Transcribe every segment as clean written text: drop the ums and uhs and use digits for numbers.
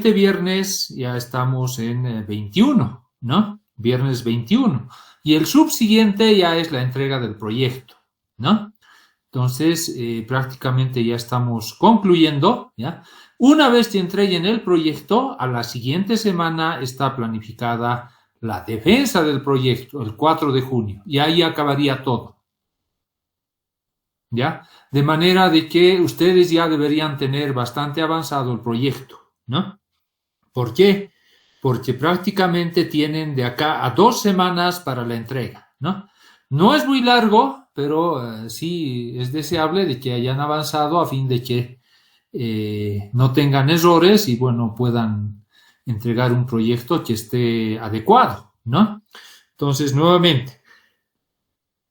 siguiente viernes ya estamos en 21, ¿no? Viernes 21. Y el subsiguiente ya es la entrega del proyecto, ¿no? Entonces, prácticamente ya estamos concluyendo, ¿ya? Una vez que entreguen el proyecto, a la siguiente semana está planificada la defensa del proyecto, el 4 de junio, y ahí acabaría todo, ¿ya? De manera de que ustedes ya deberían tener bastante avanzado el proyecto, ¿no? ¿Por qué? Porque prácticamente tienen de acá a 2 semanas para la entrega, ¿no? No es muy largo, pero sí es deseable de que hayan avanzado a fin de que no tengan errores y, bueno, puedan entregar un proyecto que esté adecuado, ¿no? Entonces, nuevamente,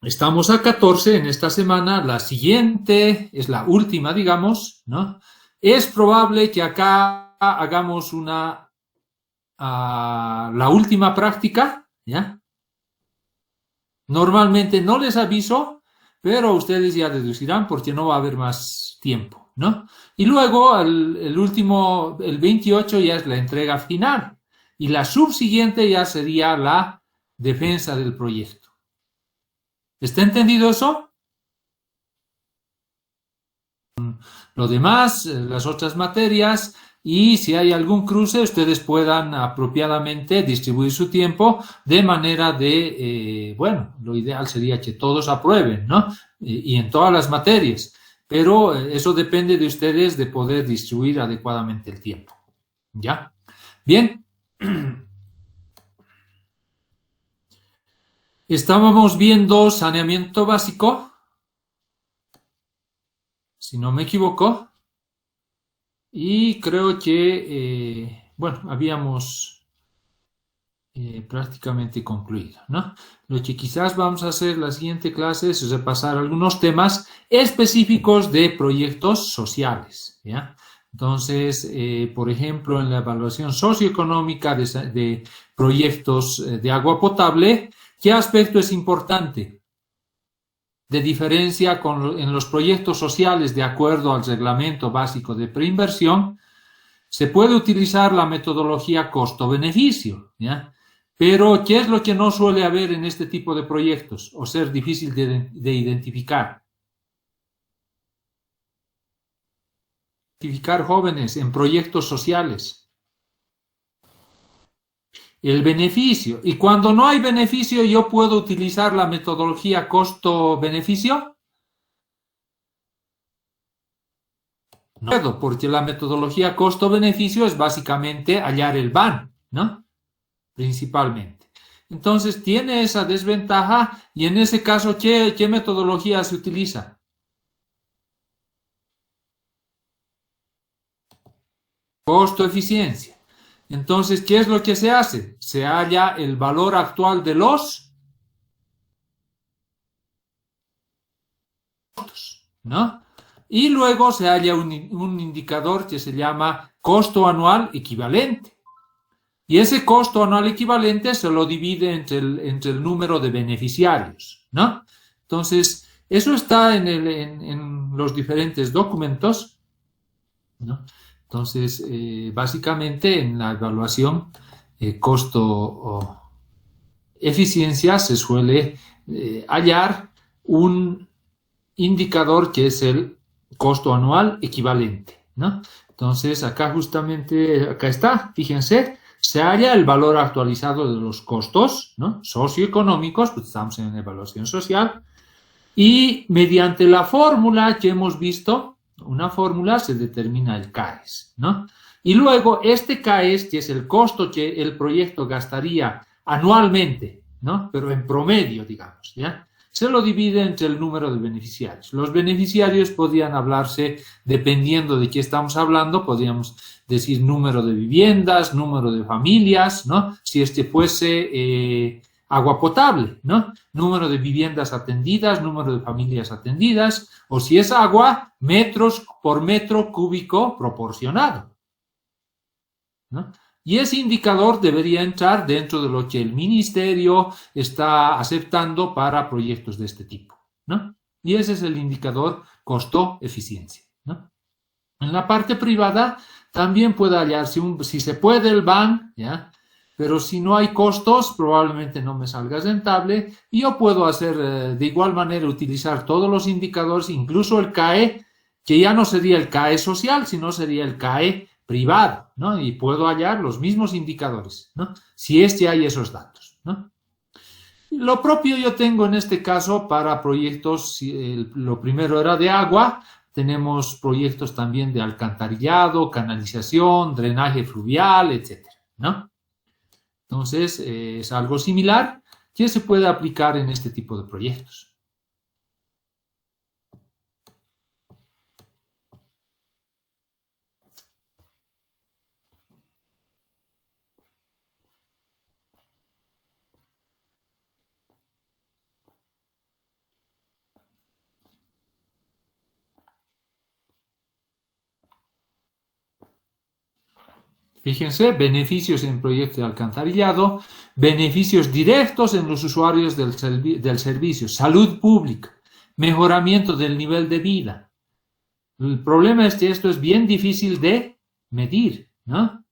estamos a 14 en esta semana, la siguiente es la última, digamos, ¿no? Es probable que acá hagamos la última práctica, ¿ya? Normalmente no les aviso, pero ustedes ya deducirán porque no va a haber más tiempo, ¿no? Y luego el último, el 28 ya es la entrega final y la subsiguiente ya sería la defensa del proyecto. ¿Está entendido eso? Lo demás, las otras materias, y si hay algún cruce, ustedes puedan apropiadamente distribuir su tiempo de manera de, bueno, lo ideal sería que todos aprueben, ¿no? Y en todas las materias, pero eso depende de ustedes de poder distribuir adecuadamente el tiempo, ¿ya? Bien. Estábamos viendo saneamiento básico, si no me equivoco. Y creo que, bueno, habíamos prácticamente concluido, ¿no? Lo que quizás vamos a hacer la siguiente clase es repasar algunos temas específicos de proyectos sociales, ¿ya? Entonces, por ejemplo, en la evaluación socioeconómica de proyectos de agua potable, ¿qué aspecto es importante? De diferencia en los proyectos sociales de acuerdo al reglamento básico de preinversión, se puede utilizar la metodología costo-beneficio, ¿ya? Pero, ¿qué es lo que no suele haber en este tipo de proyectos o ser difícil de identificar? Identificar jóvenes en proyectos sociales. El beneficio. Y cuando no hay beneficio, ¿yo puedo utilizar la metodología costo-beneficio? No puedo, porque la metodología costo-beneficio es básicamente hallar el BAN, ¿no? Principalmente. Entonces, tiene esa desventaja y en ese caso, ¿qué metodología se utiliza? Costo-eficiencia. Entonces, ¿qué es lo que se hace? Se halla el valor actual de los costos, ¿no? Y luego se halla un indicador que se llama costo anual equivalente. Y ese costo anual equivalente se lo divide entre el número de beneficiarios, ¿no? Entonces, eso está en los diferentes documentos, ¿no? Entonces, básicamente en la evaluación costo-eficiencia se suele hallar un indicador que es el costo anual equivalente, ¿no? Entonces, acá justamente, acá está, fíjense, se halla el valor actualizado de los costos, ¿no? Socioeconómicos, pues estamos en evaluación social, y mediante la fórmula que hemos visto, una fórmula se determina el CAES, ¿no? Y luego este CAES, que es el costo que el proyecto gastaría anualmente, ¿no? Pero en promedio, digamos, ¿ya? Se lo divide entre el número de beneficiarios. Los beneficiarios podrían hablarse, dependiendo de qué estamos hablando, podríamos decir número de viviendas, número de familias, ¿no? Si este fuese agua potable, ¿no? Número de viviendas atendidas, número de familias atendidas, o si es agua, metros por metro cúbico proporcionado, ¿no? Y ese indicador debería entrar dentro de lo que el ministerio está aceptando para proyectos de este tipo, ¿no? Y ese es el indicador costo-eficiencia, ¿no? En la parte privada también puede hallarse si se puede el BAN, ¿ya? Pero si no hay costos, probablemente no me salga rentable. Y yo puedo hacer de igual manera, utilizar todos los indicadores, incluso el CAE, que ya no sería el CAE social, sino sería el CAE privado, ¿no? Y puedo hallar los mismos indicadores, ¿no? Si es que hay esos datos, ¿no? Lo propio yo tengo en este caso para proyectos, lo primero era de agua, tenemos proyectos también de alcantarillado, canalización, drenaje fluvial, etcétera, ¿no? Entonces, es algo similar que se puede aplicar en este tipo de proyectos. Fíjense, beneficios en proyectos de alcantarillado, beneficios directos en los usuarios del servicio, salud pública, mejoramiento del nivel de vida. El problema es que esto es bien difícil de medir, ¿no?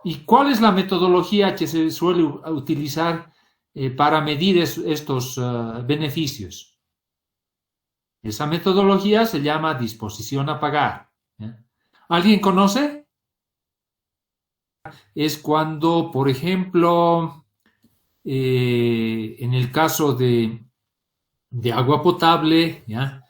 ¿Y cuál es la metodología que se suele utilizar para medir estos beneficios? Esa metodología se llama disposición a pagar, ¿eh? ¿Alguien conoce? Es cuando, por ejemplo, en el caso de agua potable, ¿ya?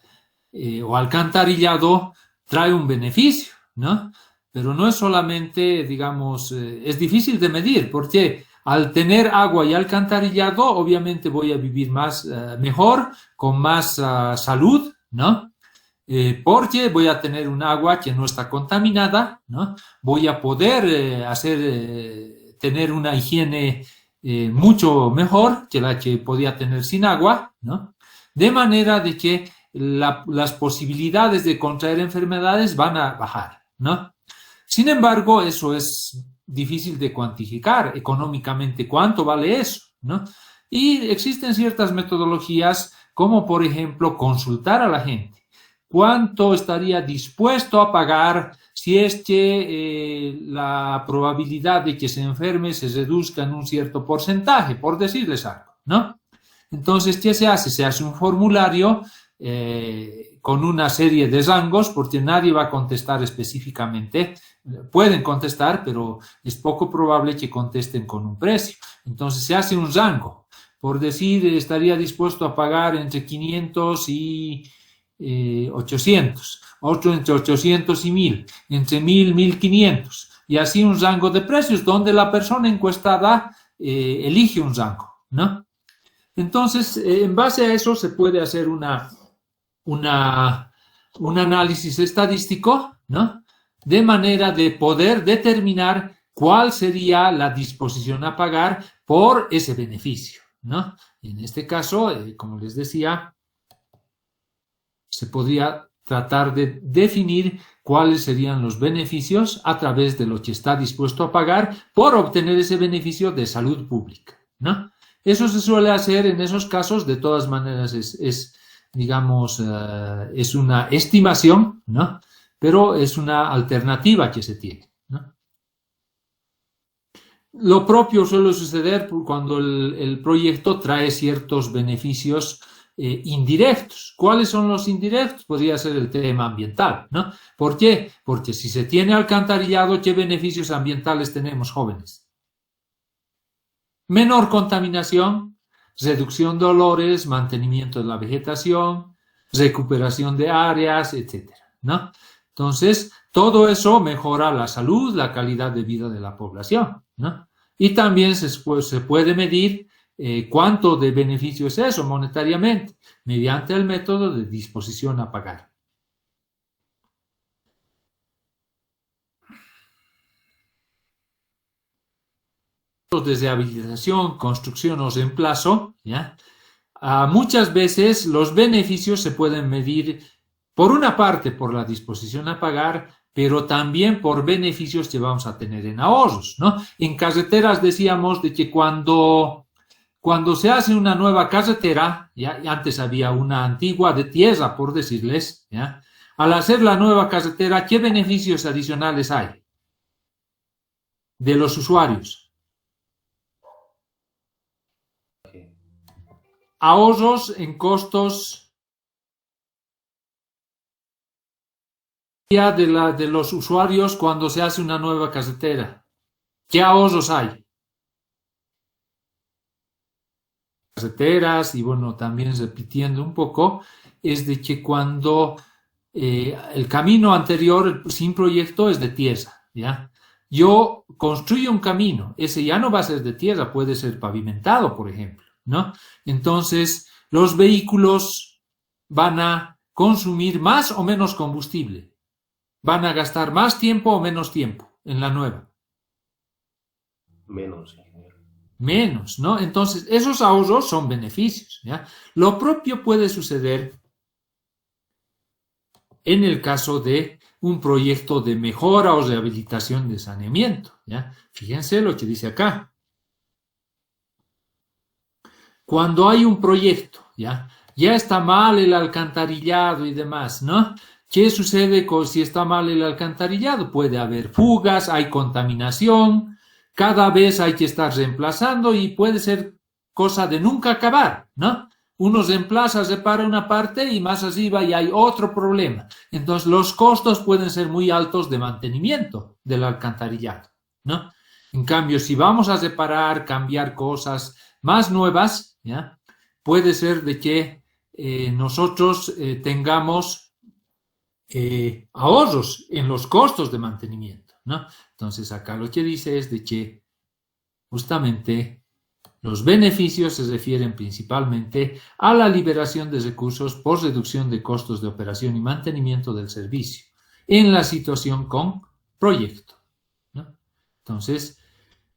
O alcantarillado, trae un beneficio, ¿no? Pero no es solamente, digamos, es difícil de medir, porque al tener agua y alcantarillado, obviamente voy a vivir más, mejor, con más salud, ¿no? Porque voy a tener un agua que no está contaminada, ¿no? Voy a poder tener una higiene mucho mejor que la que podía tener sin agua, ¿no? De manera de que las posibilidades de contraer enfermedades van a bajar, ¿no? Sin embargo, eso es difícil de cuantificar económicamente. ¿Cuánto vale eso, no? Y existen ciertas metodologías, como por ejemplo consultar a la gente. ¿Cuánto estaría dispuesto a pagar si es que la probabilidad de que se enferme se reduzca en un cierto porcentaje, por decirles algo, ¿no? Entonces, ¿qué se hace? Se hace un formulario con una serie de rangos, porque nadie va a contestar específicamente. Pueden contestar, pero es poco probable que contesten con un precio. Entonces, se hace un rango. Por decir, estaría dispuesto a pagar entre 500 y 800, otro entre 800 y 1000, entre 1000 y 1500, y así un rango de precios donde la persona encuestada elige un rango, ¿no? Entonces, en base a eso se puede hacer un análisis estadístico, ¿no? De manera de poder determinar cuál sería la disposición a pagar por ese beneficio, ¿no? En este caso, como les decía, se podría tratar de definir cuáles serían los beneficios a través de lo que está dispuesto a pagar por obtener ese beneficio de salud pública, ¿no? Eso se suele hacer en esos casos. De todas maneras digamos, es una estimación, ¿no? Pero es una alternativa que se tiene, ¿no? Lo propio suele suceder cuando el proyecto trae ciertos beneficios indirectos. ¿Cuáles son los indirectos? Podría ser el tema ambiental, ¿no? ¿Por qué? Porque si se tiene alcantarillado, ¿qué beneficios ambientales tenemos, jóvenes? Menor contaminación, reducción de olores, mantenimiento de la vegetación, recuperación de áreas, etcétera, ¿no? Entonces, todo eso mejora la salud, la calidad de vida de la población, ¿no? Y también se puede medir cuánto de beneficio es eso monetariamente, mediante el método de disposición a pagar. De rehabilitación, construcción o reemplazo, ¿ya? Muchas veces los beneficios se pueden medir, por una parte, por la disposición a pagar, pero también por beneficios que vamos a tener en ahorros, ¿no? En carreteras decíamos de que cuando se hace una nueva carretera, ¿ya? Antes había una antigua de tierra, por decirles, ¿ya? Al hacer la nueva carretera, ¿qué beneficios adicionales hay de los usuarios? Ahorros en costos de los usuarios cuando se hace una nueva carretera. ¿Qué ahorros hay? Carreteras y bueno, también repitiendo un poco, es de que cuando el camino anterior sin proyecto es de tierra, ¿ya? Yo construyo un camino, ese ya no va a ser de tierra, puede ser pavimentado, por ejemplo, ¿no? Entonces, los vehículos van a consumir más o menos combustible, van a gastar más tiempo o menos tiempo en la nueva. Menos, ingeniero. Menos, ¿no? Entonces, esos ahorros son beneficios, ¿ya? Lo propio puede suceder en el caso de un proyecto de mejora o rehabilitación de saneamiento, ¿ya? Fíjense lo que dice acá. Cuando hay un proyecto, ya está mal el alcantarillado y demás, ¿no? ¿Qué sucede si está mal el alcantarillado? Puede haber fugas, hay contaminación, cada vez hay que estar reemplazando y puede ser cosa de nunca acabar, ¿no? Uno reemplaza, repara una parte y más arriba y hay otro problema. Entonces los costos pueden ser muy altos de mantenimiento del alcantarillado, ¿no? En cambio, si vamos a reparar, cambiar cosas más nuevas, ¿ya? Puede ser de que nosotros tengamos ahorros en los costos de mantenimiento, ¿no? Entonces acá lo que dice es de que justamente los beneficios se refieren principalmente a la liberación de recursos por reducción de costos de operación y mantenimiento del servicio en la situación con proyecto, ¿no? Entonces,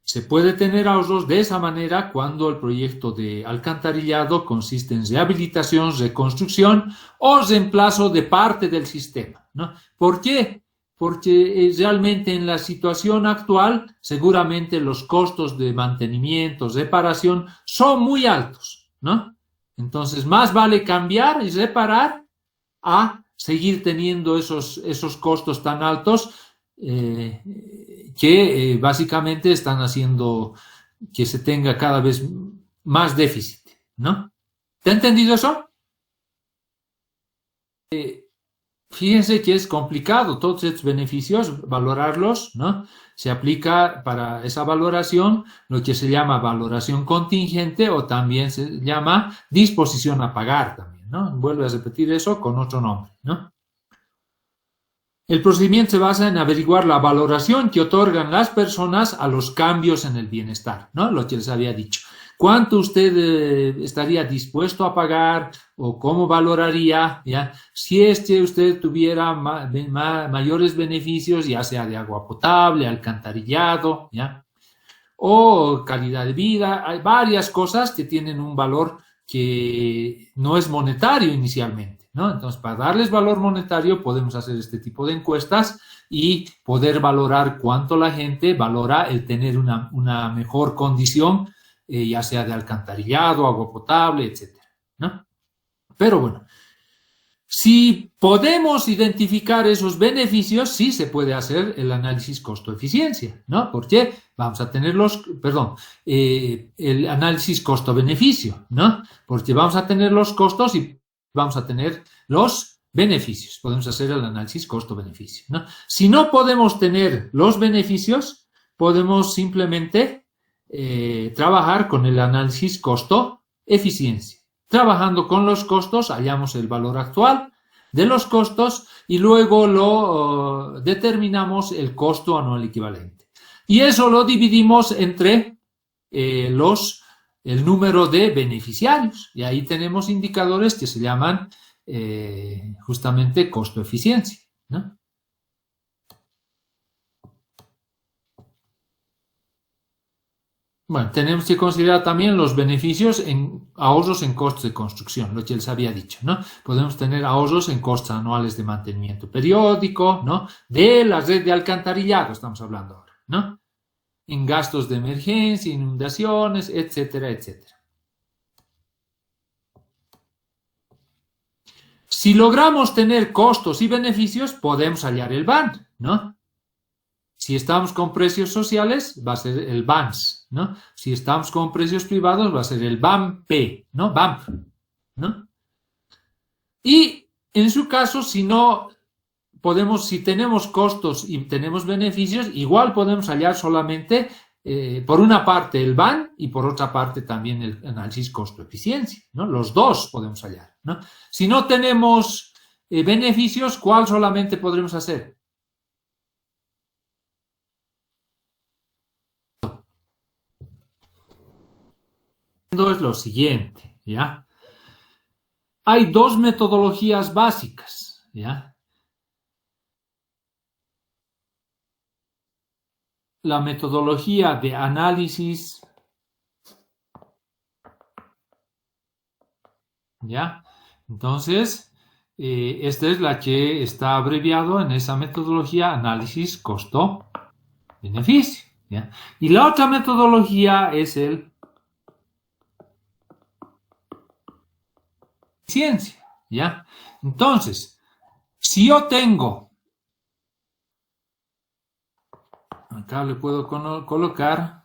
se puede tener ahorros de esa manera cuando el proyecto de alcantarillado consiste en rehabilitación, reconstrucción o reemplazo de parte del sistema, ¿no? ¿Por qué? Porque realmente en la situación actual seguramente los costos de mantenimiento, reparación son muy altos, ¿no? Entonces más vale cambiar y reparar a seguir teniendo esos costos tan altos que básicamente están haciendo que se tenga cada vez más déficit, ¿no? ¿Te ha entendido eso? Fíjense que es complicado todos estos beneficios, valorarlos, ¿no? Se aplica para esa valoración lo que se llama valoración contingente o también se llama disposición a pagar también, ¿no? Vuelve a repetir eso con otro nombre, ¿no? El procedimiento se basa en averiguar la valoración que otorgan las personas a los cambios en el bienestar, ¿no? Lo que les había dicho. ¿Cuánto usted estaría dispuesto a pagar o cómo valoraría, ya? Si es que usted tuviera mayores beneficios, ya sea de agua potable, alcantarillado, ya, o calidad de vida? Hay varias cosas que tienen un valor que no es monetario inicialmente, ¿no? Entonces, para darles valor monetario podemos hacer este tipo de encuestas y poder valorar cuánto la gente valora el tener una mejor condición, ya sea de alcantarillado, agua potable, etcétera, ¿no? Pero bueno, si podemos identificar esos beneficios, sí se puede hacer el análisis costo-eficiencia, ¿no? Porque vamos a tener el análisis costo-beneficio, ¿no? Porque vamos a tener los costos y vamos a tener los beneficios. Podemos hacer el análisis costo-beneficio, ¿no? Si no podemos tener los beneficios, podemos simplemente trabajar con el análisis costo-eficiencia. Trabajando con los costos, hallamos el valor actual de los costos y luego lo determinamos el costo anual equivalente. Y eso lo dividimos entre el número de beneficiarios. Y ahí tenemos indicadores que se llaman justamente costo-eficiencia, ¿no? Bueno, tenemos que considerar también los beneficios en ahorros en costos de construcción, lo que les había dicho, ¿no? Podemos tener ahorros en costos anuales de mantenimiento periódico, ¿no? De la red de alcantarillado, estamos hablando ahora, ¿no? En gastos de emergencia, inundaciones, etcétera, etcétera. Si logramos tener costos y beneficios, podemos hallar el BAN, ¿no? Si estamos con precios sociales, va a ser el BANS, ¿no? Si estamos con precios privados, va a ser el BAMP, ¿no? BAMP, ¿no? Y en su caso, si no podemos, si tenemos costos y tenemos beneficios, igual podemos hallar solamente por una parte el BAN y por otra parte también el análisis costo-eficiencia, ¿no? Los dos podemos hallar, ¿no? Si no tenemos beneficios, ¿cuál solamente podremos hacer? Es lo siguiente, ¿ya? Hay dos metodologías básicas, ¿ya? La metodología de análisis, ¿ya? Entonces, esta es la que está abreviado en esa metodología, análisis costo-beneficio, ¿ya? Y la otra metodología es el eficiencia, ¿ya? Entonces, si yo tengo, acá le puedo colocar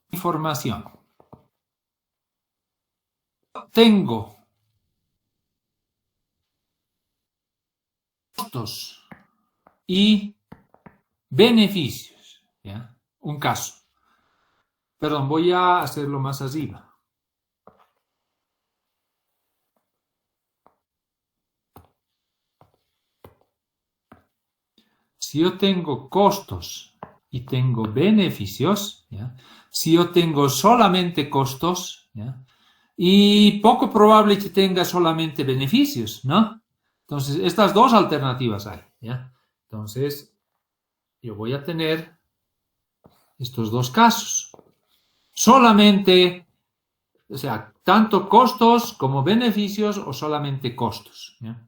información. Tengo costos y beneficios, ¿ya? Un caso. Perdón, voy a hacerlo más arriba. Si yo tengo costos y tengo beneficios, ¿ya? Si yo tengo solamente costos, ¿ya? Y poco probable que tenga solamente beneficios, ¿no? Entonces, estas dos alternativas hay, ¿ya? Entonces, yo voy a tener estos dos casos. Solamente, o sea, tanto costos como beneficios o solamente costos, ¿ya?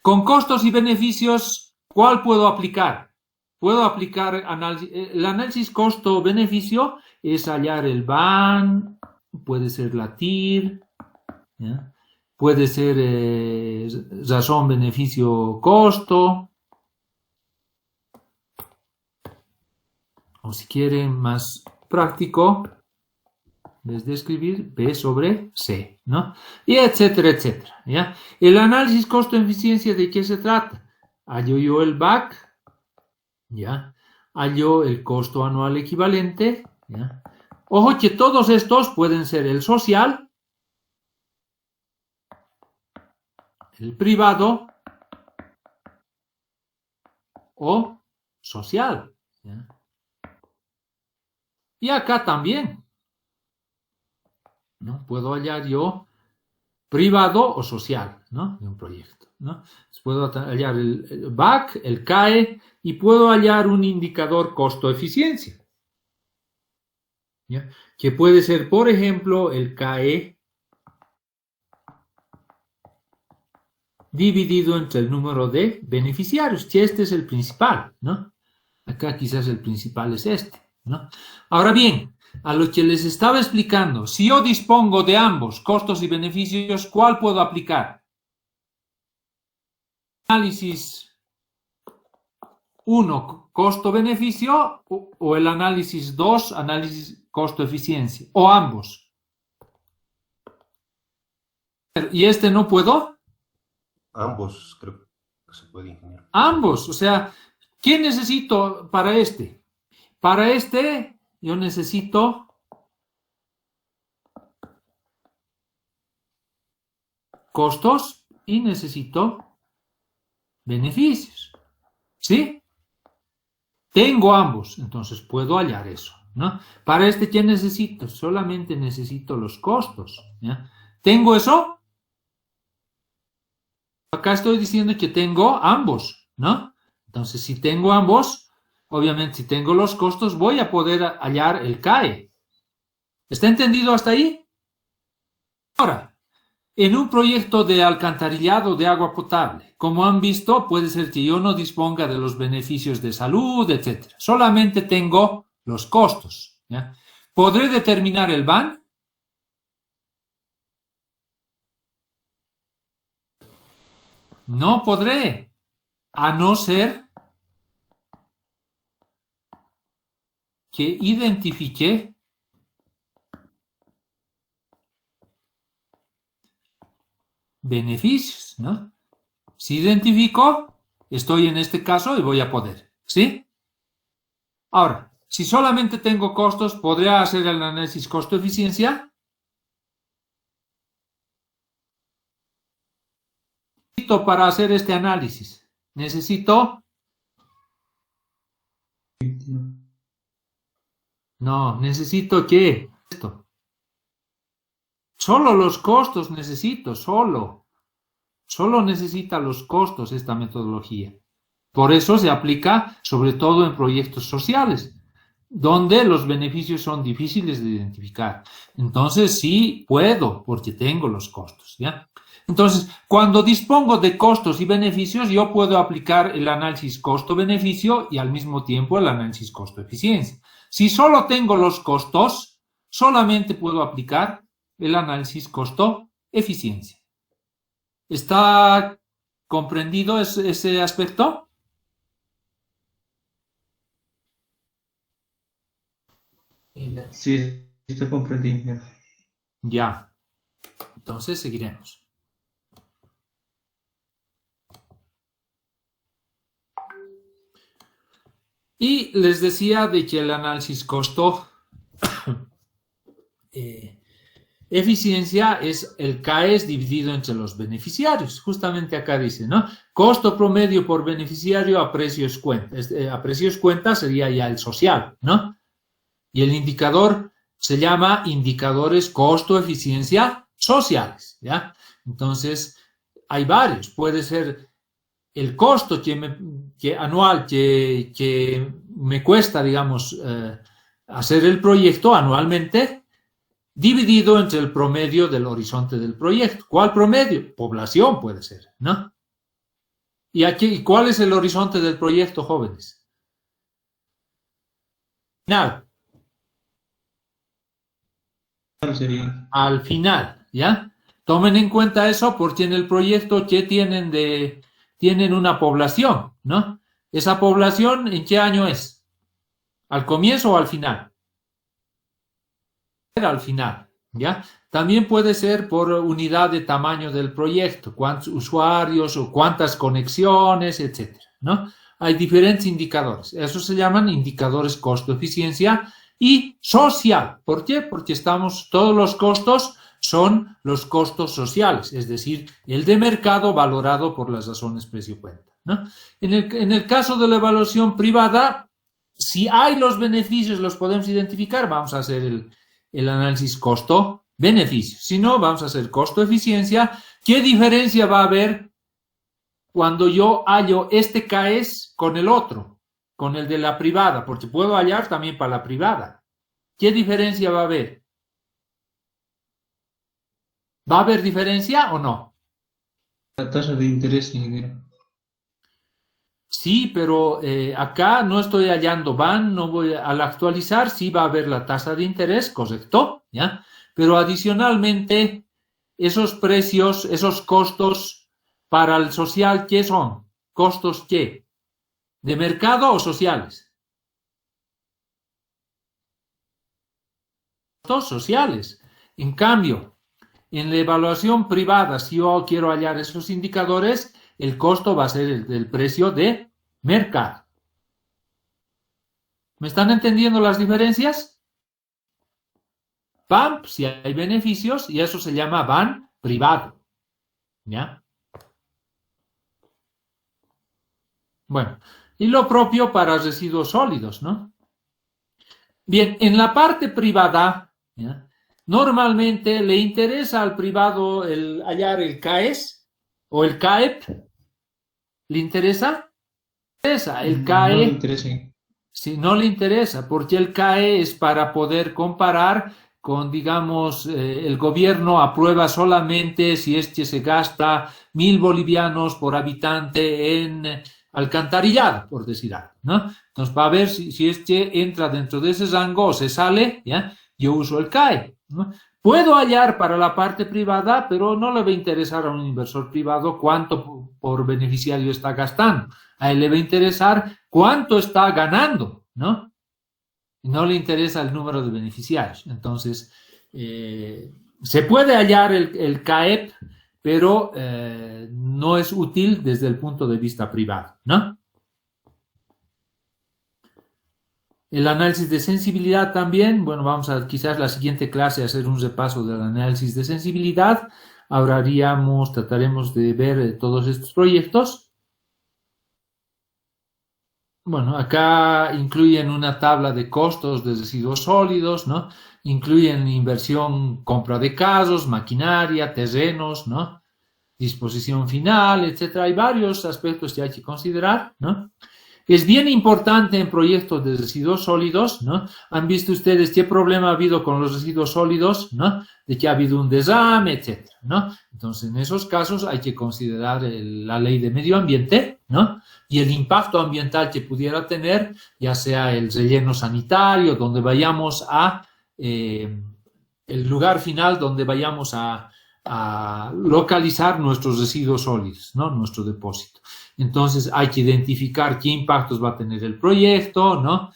Con costos y beneficios, ¿cuál puedo aplicar? Puedo aplicar el análisis costo-beneficio, es hallar el BAN, puede ser la TIR, ¿ya? Puede ser razón, beneficio, costo, o si quieren más práctico, en vez de escribir B sobre C, ¿no? Y etcétera, etcétera, ¿ya? El análisis costo-eficiencia, ¿de qué se trata? Hallo yo el BAC, ¿ya? Hallo el costo anual equivalente, ¿ya? Ojo que todos estos pueden ser el social, el privado o social, ¿ya? Y acá también, ¿no? Puedo hallar yo privado o social, ¿no? De un proyecto, ¿no? Puedo hallar el BAC, el CAE y puedo hallar un indicador costo-eficiencia, ¿ya? Que puede ser, por ejemplo, el CAE dividido entre el número de beneficiarios, que este es el principal, ¿no? Acá quizás el principal es este, ¿no? Ahora bien, a lo que les estaba explicando, si yo dispongo de ambos, costos y beneficios, ¿cuál puedo aplicar? Análisis 1, costo-beneficio, o el análisis 2, análisis costo-eficiencia, o ambos. ¿Y este no puedo? Ambos, creo que se puede, ingeniero. Ambos, o sea, ¿qué necesito para este? Para este, yo necesito costos y necesito beneficios, ¿sí? Tengo ambos, entonces puedo hallar eso, ¿no? Para este, ¿qué necesito? Solamente necesito los costos, ¿ya? ¿Tengo eso? Acá estoy diciendo que tengo ambos, ¿no? Entonces, si tengo ambos, obviamente, si tengo los costos, voy a poder hallar el CAE. ¿Está entendido hasta ahí? Ahora, en un proyecto de alcantarillado de agua potable, como han visto, puede ser que yo no disponga de los beneficios de salud, etc. Solamente tengo los costos, ¿ya? ¿Podré determinar el BAN? No podré, a no ser que identifique beneficios, ¿no? Si identifico, estoy en este caso y voy a poder, ¿sí? Ahora, si solamente tengo costos, ¿podría hacer el análisis costo-eficiencia? Para hacer este análisis, necesito... No, necesito ¿qué? Esto. Solo los costos necesito, solo necesita los costos esta metodología. Por eso se aplica sobre todo en proyectos sociales, donde los beneficios son difíciles de identificar. Entonces sí puedo, porque tengo los costos, ¿ya? Entonces, cuando dispongo de costos y beneficios, yo puedo aplicar el análisis costo-beneficio y al mismo tiempo el análisis costo-eficiencia. Si solo tengo los costos, solamente puedo aplicar el análisis costo-eficiencia. ¿Está comprendido ese aspecto? Sí, está comprendido. Ya. Entonces seguiremos. Y les decía de que el análisis costo eficiencia es el CAES dividido entre los beneficiarios. Justamente acá dice, ¿no? Costo promedio por beneficiario a precios cuenta. A precios cuenta sería ya el social, ¿no? Y el indicador se llama indicadores costo-eficiencia sociales, ¿ya? Entonces, hay varios. Puede ser el costo anual que me cuesta, digamos, hacer el proyecto anualmente, dividido entre el promedio del horizonte del proyecto. ¿Cuál promedio? Población puede ser, ¿no? ¿Y aquí cuál es el horizonte del proyecto, jóvenes? Final. Al final, ¿ya? Tomen en cuenta eso porque en el proyecto que tienen una población, ¿no? ¿Esa población en qué año es? ¿Al comienzo o al final? Al final, ¿ya? También puede ser por unidad de tamaño del proyecto, cuántos usuarios o cuántas conexiones, etcétera, ¿no? Hay diferentes indicadores. Esos se llaman indicadores costo-eficiencia y social. ¿Por qué? Porque todos los costos son los costos sociales, es decir, el de mercado valorado por las razones precio-cuenta, ¿no? En el caso de la evaluación privada, si hay los beneficios, los podemos identificar, vamos a hacer el análisis costo-beneficio. Si no, vamos a hacer costo-eficiencia. ¿Qué diferencia va a haber cuando yo hallo este CAES con el otro, con el de la privada? Porque puedo hallar también para la privada. ¿Qué diferencia va a haber? ¿Va a haber diferencia o no? La tasa de interés, ingeniero. Sí, pero acá no estoy hallando no voy al actualizar, sí va a haber la tasa de interés, correcto, ¿ya? Pero adicionalmente, esos precios, esos costos para el social, ¿qué son? ¿Costos qué? ¿De mercado o sociales? Costos sociales. En cambio, en la evaluación privada, si yo quiero hallar esos indicadores, el costo va a ser el del precio de mercado. ¿Me están entendiendo las diferencias? BAN, si hay beneficios, y eso se llama BAN privado. ¿Ya? Bueno, y lo propio para residuos sólidos, ¿no? Bien, en la parte privada, ¿ya? Normalmente le interesa al privado hallar el CAES o el CAEP. ¿Le interesa? El CAE, no le interesa. Sí, no le interesa, porque el CAE es para poder comparar con, digamos, el gobierno aprueba solamente si es que se gasta 1.000 bolivianos por habitante en alcantarillado, por decir algo, ¿no? Entonces, va a ver si es que entra dentro de ese rango o se sale, ¿ya? Yo uso el CAE, ¿no? Puedo hallar para la parte privada, pero no le va a interesar a un inversor privado cuánto por beneficiario está gastando. A él le va a interesar cuánto está ganando, ¿no? No le interesa el número de beneficiarios. Entonces, se puede hallar el CAEP, pero no es útil desde el punto de vista privado, ¿no? El análisis de sensibilidad también, bueno, vamos a quizás la siguiente clase hacer un repaso del análisis de sensibilidad. Trataremos de ver todos estos proyectos. Bueno, acá incluyen una tabla de costos de residuos sólidos, ¿no? Incluyen inversión, compra de casos, maquinaria, terrenos, ¿no? Disposición final, etcétera. Hay varios aspectos que hay que considerar, ¿no? Es bien importante en proyectos de residuos sólidos, ¿no? Han visto ustedes qué problema ha habido con los residuos sólidos, ¿no? De que ha habido un derrame, etcétera, ¿no? Entonces, en esos casos hay que considerar la ley de medio ambiente, ¿no? Y el impacto ambiental que pudiera tener, ya sea el relleno sanitario, donde vayamos el lugar final donde vayamos a localizar nuestros residuos sólidos, ¿no? Nuestro depósito. Entonces hay que identificar qué impactos va a tener el proyecto, ¿no?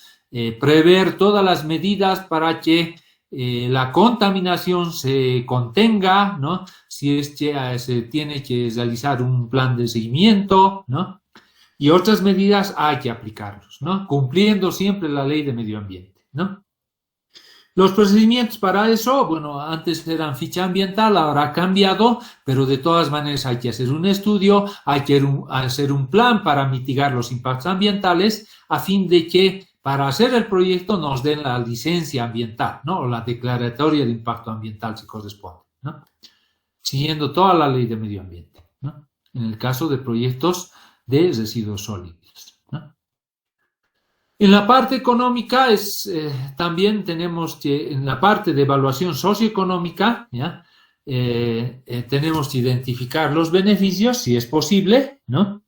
Prever todas las medidas para que la contaminación se contenga, ¿no? Si es que se tiene que realizar un plan de seguimiento, ¿no? Y otras medidas hay que aplicarlos, ¿no? Cumpliendo siempre la ley de medio ambiente, ¿no? Los procedimientos para eso, bueno, antes eran ficha ambiental, ahora ha cambiado, pero de todas maneras hay que hacer un estudio, hay que hacer un plan para mitigar los impactos ambientales a fin de que para hacer el proyecto nos den la licencia ambiental, ¿no? O la declaratoria de impacto ambiental si corresponde, ¿no? Siguiendo toda la ley de medio ambiente, ¿no? En el caso de proyectos de residuos sólidos, ¿no? En la parte económica también tenemos que, en la parte de evaluación socioeconómica, ¿ya? Tenemos que identificar los beneficios, si es posible, ¿no?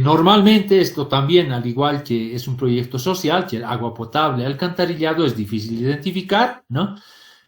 Normalmente esto también, al igual que es un proyecto social, que el agua potable, alcantarillado, es difícil identificar, ¿no?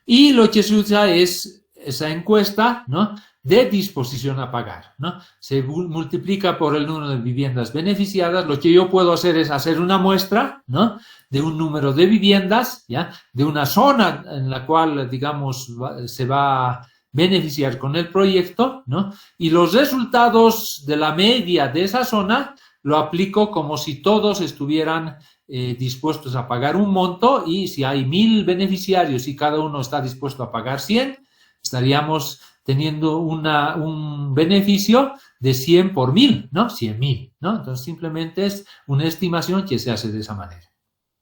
Y lo que se usa es esa encuesta, ¿no? De disposición a pagar, ¿no? Se multiplica por el número de viviendas beneficiadas. Lo que yo puedo hacer es hacer una muestra, ¿no? De un número de viviendas, ¿ya? De una zona en la cual, digamos, se va a beneficiar con el proyecto, ¿no? Y los resultados de la media de esa zona lo aplico como si todos estuvieran dispuestos a pagar un monto, y si hay 1000 beneficiarios y cada uno está dispuesto a pagar 100, estaríamos teniendo un beneficio de 100 por 1000, ¿no? 100.000, ¿no? Entonces simplemente es una estimación que se hace de esa manera,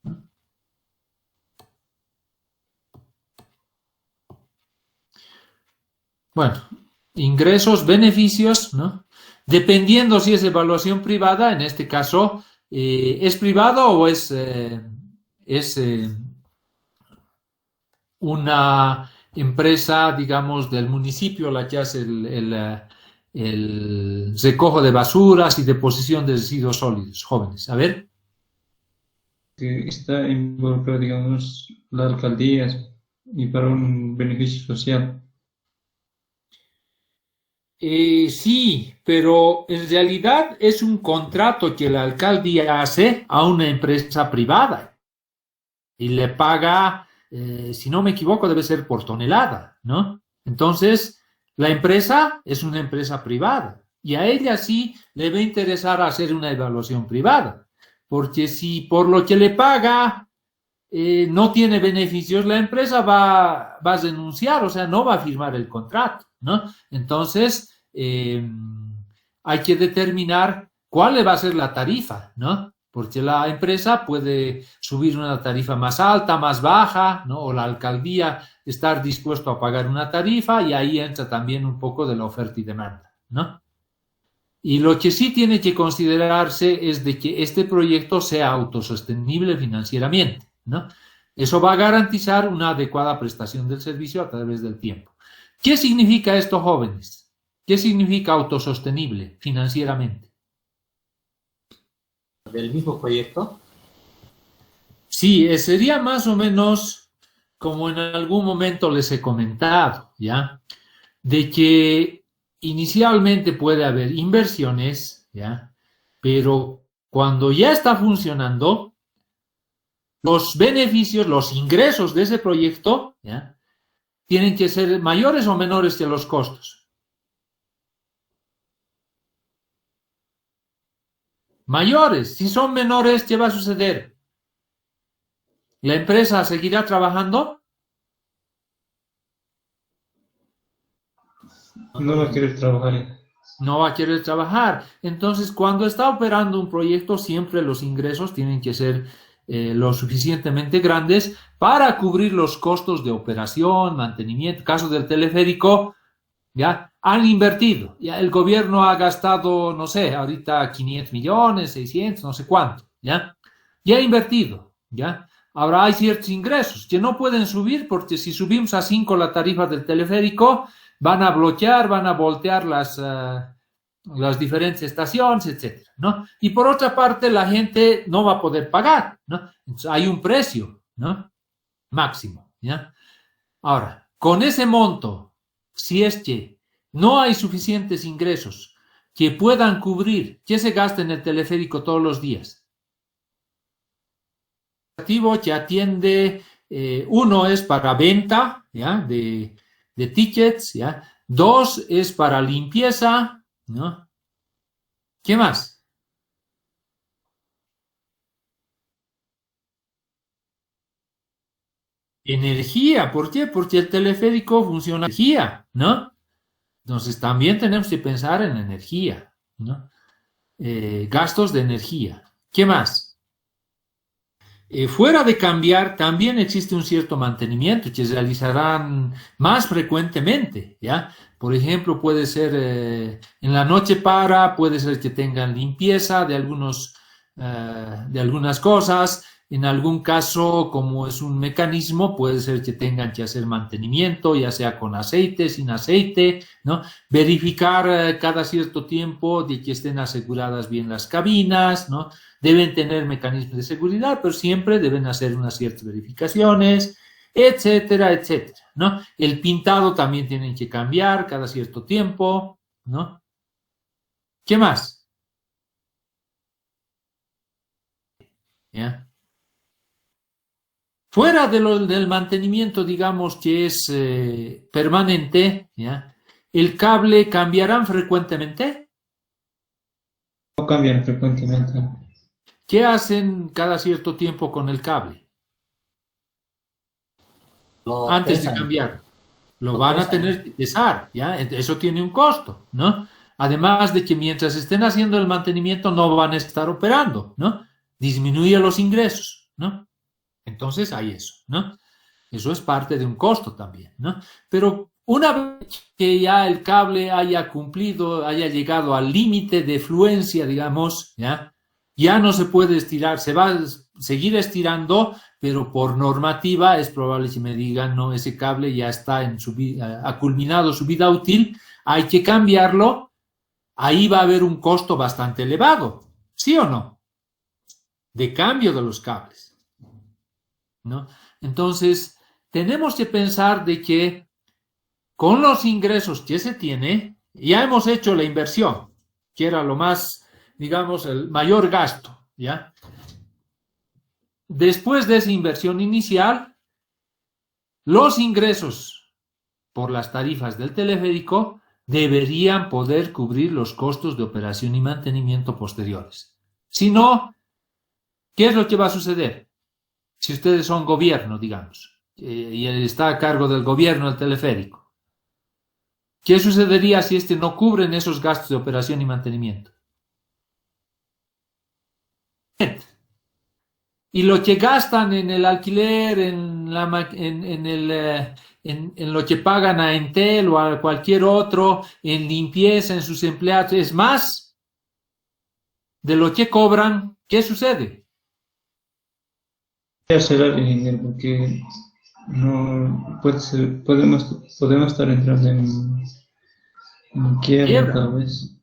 ¿no? Bueno, ingresos, beneficios, ¿no? Dependiendo si es evaluación privada, en este caso, ¿es privado o es una empresa, digamos, del municipio la que hace el recojo de basuras y deposición de residuos sólidos? Jóvenes, a ver. Que está involucrado, digamos, la alcaldía y para un beneficio social. Sí, pero en realidad es un contrato que la alcaldía hace a una empresa privada y le paga, si no me equivoco, debe ser por tonelada, ¿no? Entonces, la empresa es una empresa privada y a ella sí le va a interesar hacer una evaluación privada, porque si por lo que le paga no tiene beneficios, la empresa va a renunciar, o sea, no va a firmar el contrato, ¿no? Entonces, hay que determinar cuál va a ser la tarifa, ¿no? Porque la empresa puede subir una tarifa más alta, más baja, ¿no? O la alcaldía estar dispuesto a pagar una tarifa, y ahí entra también un poco de la oferta y demanda, ¿no? Y lo que sí tiene que considerarse es de que este proyecto sea autosostenible financieramente, ¿no? Eso va a garantizar una adecuada prestación del servicio a través del tiempo. ¿Qué significa esto, jóvenes? ¿Qué significa autosostenible financieramente? ¿Del mismo proyecto? Sí, sería más o menos como en algún momento les he comentado, ¿ya? De que inicialmente puede haber inversiones, ¿ya? Pero cuando ya está funcionando, los beneficios, los ingresos de ese proyecto, ¿ya? Tienen que ser mayores o menores que los costos. Mayores. Si son menores, ¿qué va a suceder? ¿La empresa seguirá trabajando? No va a querer trabajar. No va a querer trabajar. Entonces, cuando está operando un proyecto, siempre los ingresos tienen que ser lo suficientemente grandes para cubrir los costos de operación, mantenimiento. Caso del teleférico, ya han invertido. Ya el gobierno ha gastado, no sé, ahorita 500 millones, 600, no sé cuánto, ya. Ya ha invertido, ya. Ahora hay ciertos ingresos que no pueden subir porque si subimos a 5 la tarifa del teleférico, van a bloquear, van a voltear las diferentes estaciones, etcétera, ¿no? Y por otra parte, la gente no va a poder pagar, ¿no? Entonces, hay un precio, ¿no? Máximo, ¿ya? Ahora, con ese monto, si es que no hay suficientes ingresos que puedan cubrir, ¿qué se gasta en el teleférico todos los días? Que atiende, uno es para venta, ¿ya? De tickets, ¿ya? 2 es para limpieza, ¿no? ¿Qué más? Energía, ¿por qué? Porque el teleférico funciona energía, ¿no? Entonces también tenemos que pensar en energía, ¿no? Gastos de energía. ¿Qué más? Fuera de cambiar, también existe un cierto mantenimiento que se realizarán más frecuentemente, ¿ya? Por ejemplo, puede ser en la noche puede ser que tengan limpieza de algunas cosas. En algún caso, como es un mecanismo, puede ser que tengan que hacer mantenimiento, ya sea con aceite, sin aceite, ¿no? Verificar cada cierto tiempo de que estén aseguradas bien las cabinas, ¿no? Deben tener mecanismos de seguridad, pero siempre deben hacer unas ciertas verificaciones, etcétera, etcétera, ¿no? El pintado también tienen que cambiar cada cierto tiempo, ¿no? ¿Qué más? ¿Ya? Fuera del mantenimiento, digamos, que es permanente, ¿ya? ¿El cable cambiarán frecuentemente? No cambian frecuentemente. ¿Qué hacen cada cierto tiempo con el cable? Lo Antes de pesan, cambiar. Lo lo van a pesan. tener que pesar, ¿ya? Eso tiene un costo, ¿no? Además de que mientras estén haciendo el mantenimiento no van a estar operando, ¿no? Disminuye los ingresos, ¿no? Entonces hay eso, ¿no? Eso es parte de un costo también, ¿no? Pero una vez que ya el cable haya cumplido, haya llegado al límite de fluencia, digamos, ¿ya? Ya no se puede estirar, se va a seguir estirando, pero por normativa es probable que me digan, no, ese cable ya está ha culminado su vida útil, hay que cambiarlo, ahí va a haber un costo bastante elevado, ¿sí o no? De cambio de los cables, ¿no? Entonces, tenemos que pensar de que con los ingresos que se tiene, ya hemos hecho la inversión, que era lo más, digamos, el mayor gasto, ¿ya? Después de esa inversión inicial, los ingresos por las tarifas del teleférico deberían poder cubrir los costos de operación y mantenimiento posteriores. Si no, ¿qué es lo que va a suceder? Si ustedes son gobierno, digamos, y está a cargo del gobierno el teleférico, ¿qué sucedería si no cubren esos gastos de operación y mantenimiento? Y lo que gastan en el alquiler, en lo que pagan a Entel o a cualquier otro, en limpieza, en sus empleados, es más de lo que cobran, ¿qué sucede? Será el dinero porque no puede ser, podemos estar entrando en quiebra Quiebra. tal vez.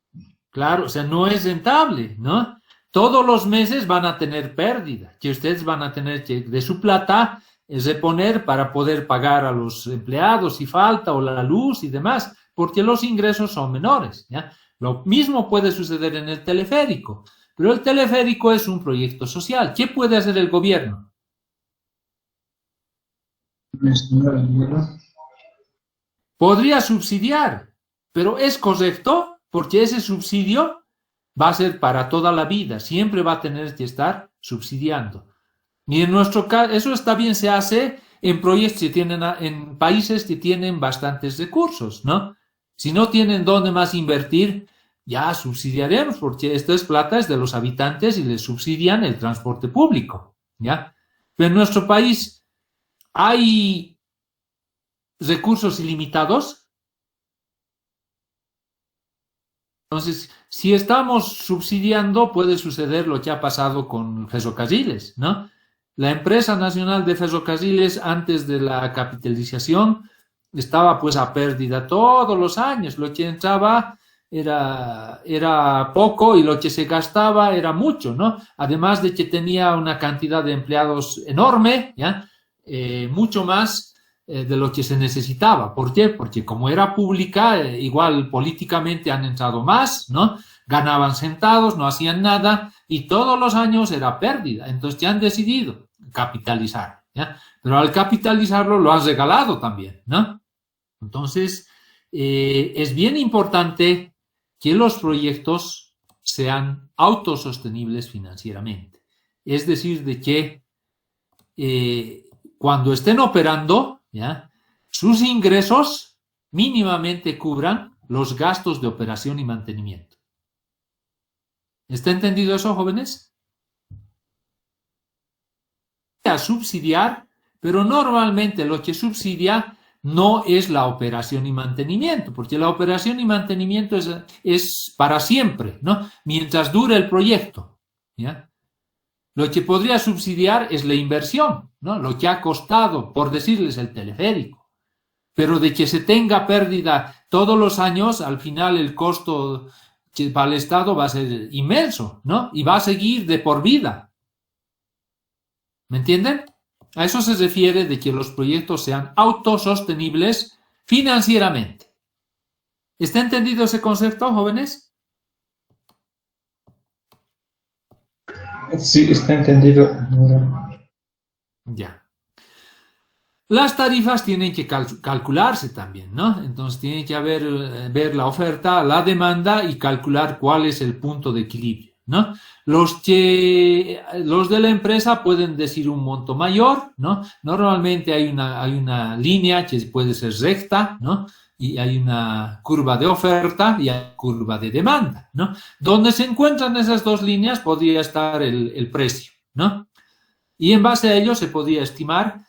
Claro, o sea, no es rentable, ¿no? Todos los meses van a tener pérdida, que ustedes van a tener que de su plata reponer para poder pagar a los empleados si falta o la luz y demás, porque los ingresos son menores, ¿ya? Lo mismo puede suceder en el teleférico, pero el teleférico es un proyecto social. ¿Qué puede hacer el gobierno? Podría subsidiar, pero ¿es correcto? Porque ese subsidio va a ser para toda la vida, siempre va a tener que estar subsidiando. Y en nuestro caso, eso está bien, se hace en proyectos que tienen, en países que tienen bastantes recursos, ¿no? Si no tienen dónde más invertir, ya subsidiaremos, porque esta es plata es de los habitantes y les subsidian el transporte público, ¿ya? Pero en nuestro país hay recursos ilimitados. Entonces, si estamos subsidiando, puede suceder lo que ha pasado con Ferrocarriles, ¿no? La empresa nacional de ferrocarriles, antes de la capitalización, estaba pues a pérdida todos los años. Lo que entraba era poco y lo que se gastaba era mucho, ¿no? Además de que tenía una cantidad de empleados enorme, ¿ya? Mucho más de lo que se necesitaba. ¿Por qué? Porque como era pública, igual políticamente han entrado más, ¿no? Ganaban centavos, no hacían nada y todos los años era pérdida. Entonces ya han decidido capitalizar, ¿ya? Pero al capitalizarlo lo han regalado también, ¿no? Entonces es bien importante que los proyectos sean autosostenibles financieramente. Es decir, de que cuando estén operando, ¿ya? Sus ingresos mínimamente cubran los gastos de operación y mantenimiento. ¿Está entendido eso, jóvenes? A subsidiar, pero normalmente lo que subsidia no es la operación y mantenimiento, porque la operación y mantenimiento es para siempre, ¿no? Mientras dure el proyecto, ¿ya? Lo que podría subsidiar es la inversión, ¿no? Lo que ha costado, por decirles, el teleférico. Pero de que se tenga pérdida todos los años, al final el costo para el Estado va a ser inmenso, ¿no? Y va a seguir de por vida. ¿Me entienden? A eso se refiere de que los proyectos sean autosostenibles financieramente. ¿Está entendido ese concepto, jóvenes? Sí, está entendido. Ya. Las tarifas tienen que calcularse también, ¿no? Entonces tiene que ver la oferta, la demanda y calcular cuál es el punto de equilibrio, ¿no? Los de la empresa pueden decir un monto mayor, ¿no? Normalmente hay una línea que puede ser recta, ¿no? Y hay una curva de oferta y hay curva de demanda, ¿no? Donde se encuentran esas dos líneas podría estar el precio, ¿no? Y en base a ello se podría estimar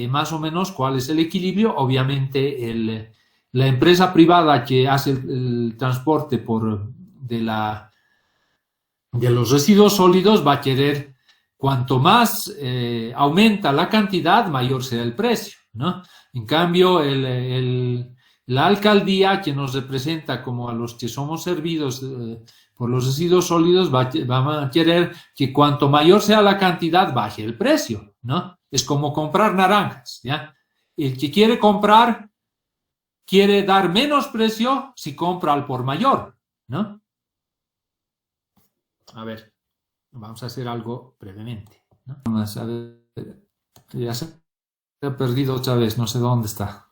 más o menos cuál es el equilibrio. Obviamente la empresa privada que hace el transporte de los residuos sólidos va a querer, cuanto más aumenta la cantidad, mayor será el precio, ¿no? En cambio, la alcaldía, que nos representa como a los que somos servidos por los residuos sólidos, va a querer que cuanto mayor sea la cantidad, baje el precio, ¿no? Es como comprar naranjas, ¿ya? El que quiere comprar quiere dar menos precio si compra al por mayor, ¿no? A ver, vamos a hacer algo brevemente, ¿no? Vamos a ver, ya se ha perdido otra vez, no sé dónde está.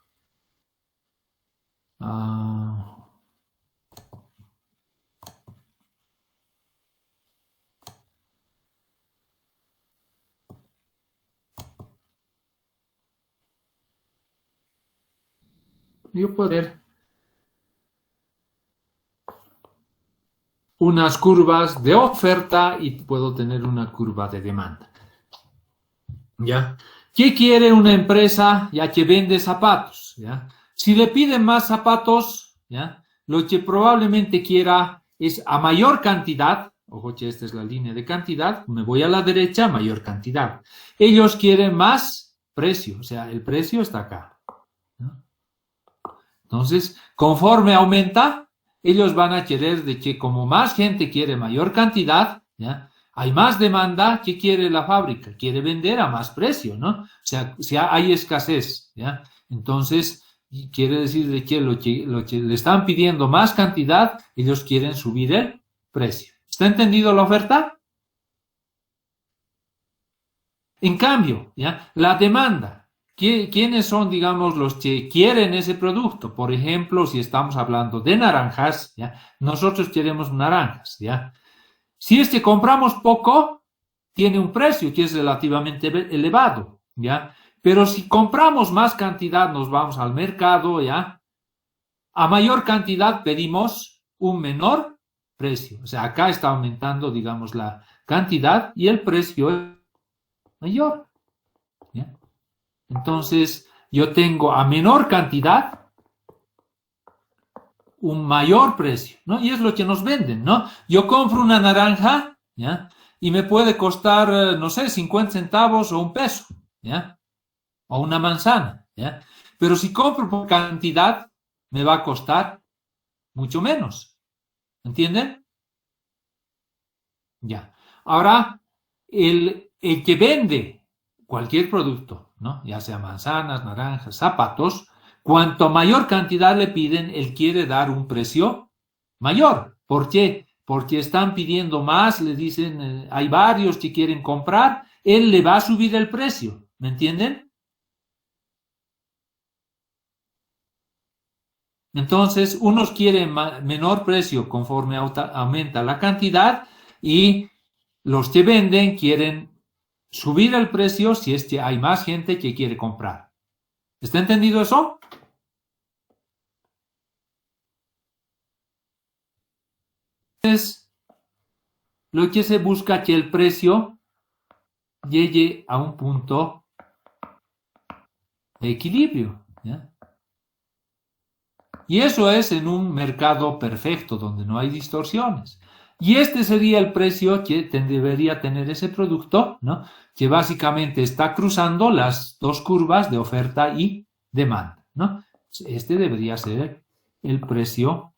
Yo puedo ver unas curvas de oferta y puedo tener una curva de demanda. ¿Ya? ¿Qué quiere una empresa ya que vende zapatos? ¿Ya? Si le piden más zapatos, ¿ya? Lo que probablemente quiera es a mayor cantidad. Ojo que esta es la línea de cantidad. Me voy a la derecha, mayor cantidad. Ellos quieren más precio, o sea, el precio está acá, ¿no? Entonces, conforme aumenta, ellos van a querer de que como más gente quiere mayor cantidad, ¿ya? Hay más demanda. ¿Qué quiere la fábrica? Quiere vender a más precio, ¿no? O sea, si hay escasez, ¿ya? Entonces, Y quiere decir de que lo que le están pidiendo más cantidad, ellos quieren subir el precio. ¿Está entendido la oferta? En cambio, ¿ya? La demanda. ¿Quiénes son, digamos, los que quieren ese producto? Por ejemplo, si estamos hablando de naranjas, ¿ya? Nosotros queremos naranjas, ¿ya? Si es que compramos poco, tiene un precio que es relativamente elevado, ¿ya? Pero si compramos más cantidad, nos vamos al mercado, ¿ya? A mayor cantidad pedimos un menor precio. O sea, acá está aumentando, digamos, la cantidad y el precio es mayor, ¿ya? Entonces, yo tengo a menor cantidad un mayor precio, ¿no? Y es lo que nos venden, ¿no? Yo compro una naranja, ¿ya? Y me puede costar, no sé, 50 centavos o un peso, ¿ya? O una manzana, ¿ya? Pero si compro por cantidad, me va a costar mucho menos, ¿entienden? Ya. Ahora, el que vende cualquier producto, ¿no? Ya sea manzanas, naranjas, zapatos, cuanto mayor cantidad le piden, él quiere dar un precio mayor. ¿Por qué? Porque están pidiendo más, le dicen, hay varios que quieren comprar, él le va a subir el precio, ¿me entienden? Entonces, unos quieren menor precio conforme aumenta la cantidad y los que venden quieren subir el precio si es que hay más gente que quiere comprar. ¿Está entendido eso? Entonces, lo que se busca es que el precio llegue a un punto de equilibrio, ¿ya? Y eso es en un mercado perfecto, donde no hay distorsiones. Y este sería el precio que debería tener ese producto, ¿no? Que básicamente está cruzando las dos curvas de oferta y demanda, ¿no? Este debería ser el precio,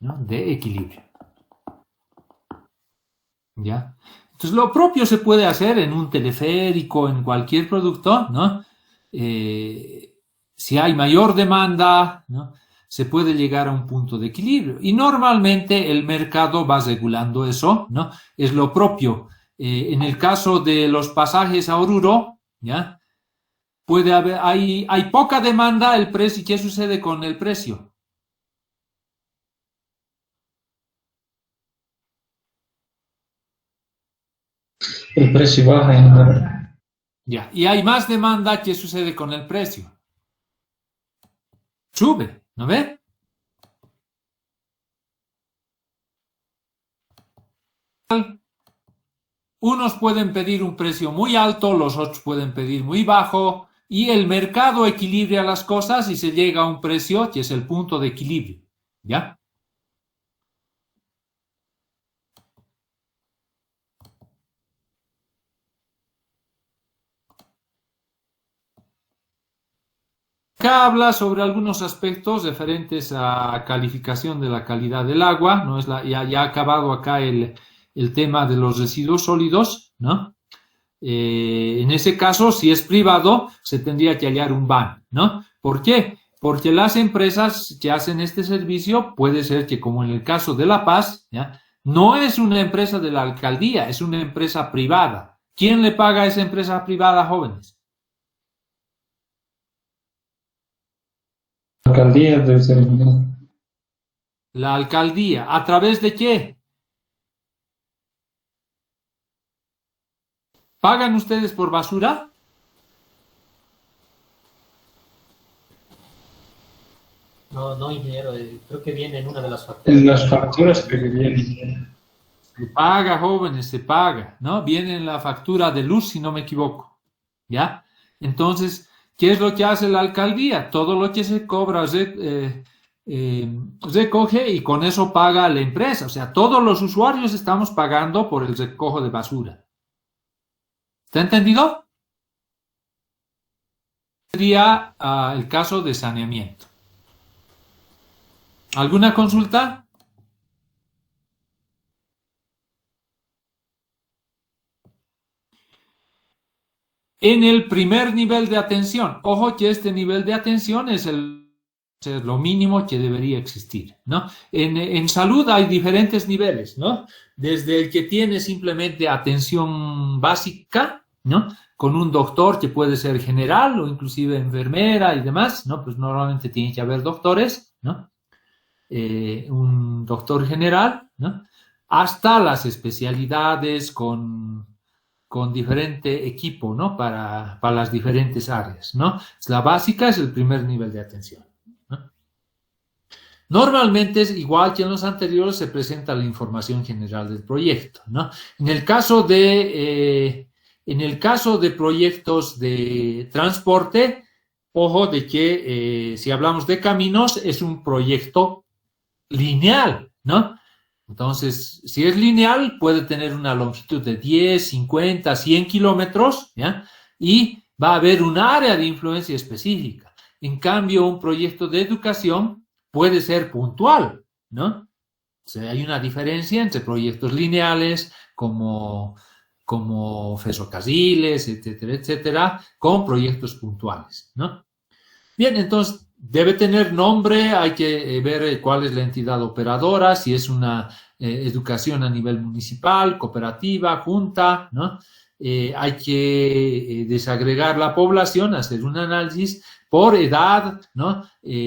¿no? De equilibrio. ¿Ya? Entonces, lo propio se puede hacer en un teleférico, en cualquier producto, ¿no? Si hay mayor demanda, ¿no? Se puede llegar a un punto de equilibrio. Y normalmente el mercado va regulando eso, ¿no? Es lo propio. En el caso de los pasajes a Oruro, ¿ya? Puede haber, hay poca demanda, el precio, ¿qué sucede con el precio? El precio baja. Ya. Y hay más demanda, ¿qué sucede con el precio? Sube, ¿no ve? Unos pueden pedir un precio muy alto, los otros pueden pedir muy bajo, y el mercado equilibra las cosas y se llega a un precio que es el punto de equilibrio, ¿ya? Acá habla sobre algunos aspectos referentes a calificación de la calidad del agua, ¿no? Ya ha acabado acá el tema de los residuos sólidos, ¿no? En ese caso, si es privado, se tendría que hallar un ban, ¿no? ¿Por qué? Porque las empresas que hacen este servicio, puede ser que, como en el caso de La Paz, ¿ya? No es una empresa de la alcaldía, es una empresa privada. ¿Quién le paga a esa empresa privada, jóvenes? La alcaldía debe ser. La alcaldía. ¿A través de qué? ¿Pagan ustedes por basura? No, ingeniero, creo que viene en una de las facturas. En las facturas que vienen. Se paga, jóvenes, se paga, ¿no? Viene en la factura de luz, si no me equivoco, ¿ya? Entonces, ¿qué es lo que hace la alcaldía? Todo lo que se cobra recoge y con eso paga la empresa. O sea, todos los usuarios estamos pagando por el recojo de basura. ¿Está entendido? Sería el caso de saneamiento. ¿Alguna consulta? en el primer nivel de atención. Ojo que este nivel de atención es lo mínimo que debería existir, ¿no? En salud hay diferentes niveles, ¿no? Desde el que tiene simplemente atención básica, ¿no? Con un doctor que puede ser general o inclusive enfermera y demás, ¿no? Pues normalmente tiene que haber doctores, ¿no? Un doctor general, ¿no? Hasta las especialidades con diferente equipo, ¿no? Para las diferentes áreas, ¿no? La básica es el primer nivel de atención, ¿no? Normalmente es igual que en los anteriores, se presenta la información general del proyecto, ¿no? En el caso de proyectos de transporte, ojo de que si hablamos de caminos es un proyecto lineal, ¿no? Entonces, si es lineal, puede tener una longitud de 10, 50, 100 kilómetros, ¿ya? Y va a haber un área de influencia específica. En cambio, un proyecto de educación puede ser puntual, ¿no? O sea, hay una diferencia entre proyectos lineales como ferrocarriles, etcétera, etcétera, con proyectos puntuales, ¿no? Bien, entonces debe tener nombre, hay que ver cuál es la entidad operadora, si es una educación a nivel municipal, cooperativa, junta, ¿no? Hay que desagregar la población, hacer un análisis por edad, ¿no?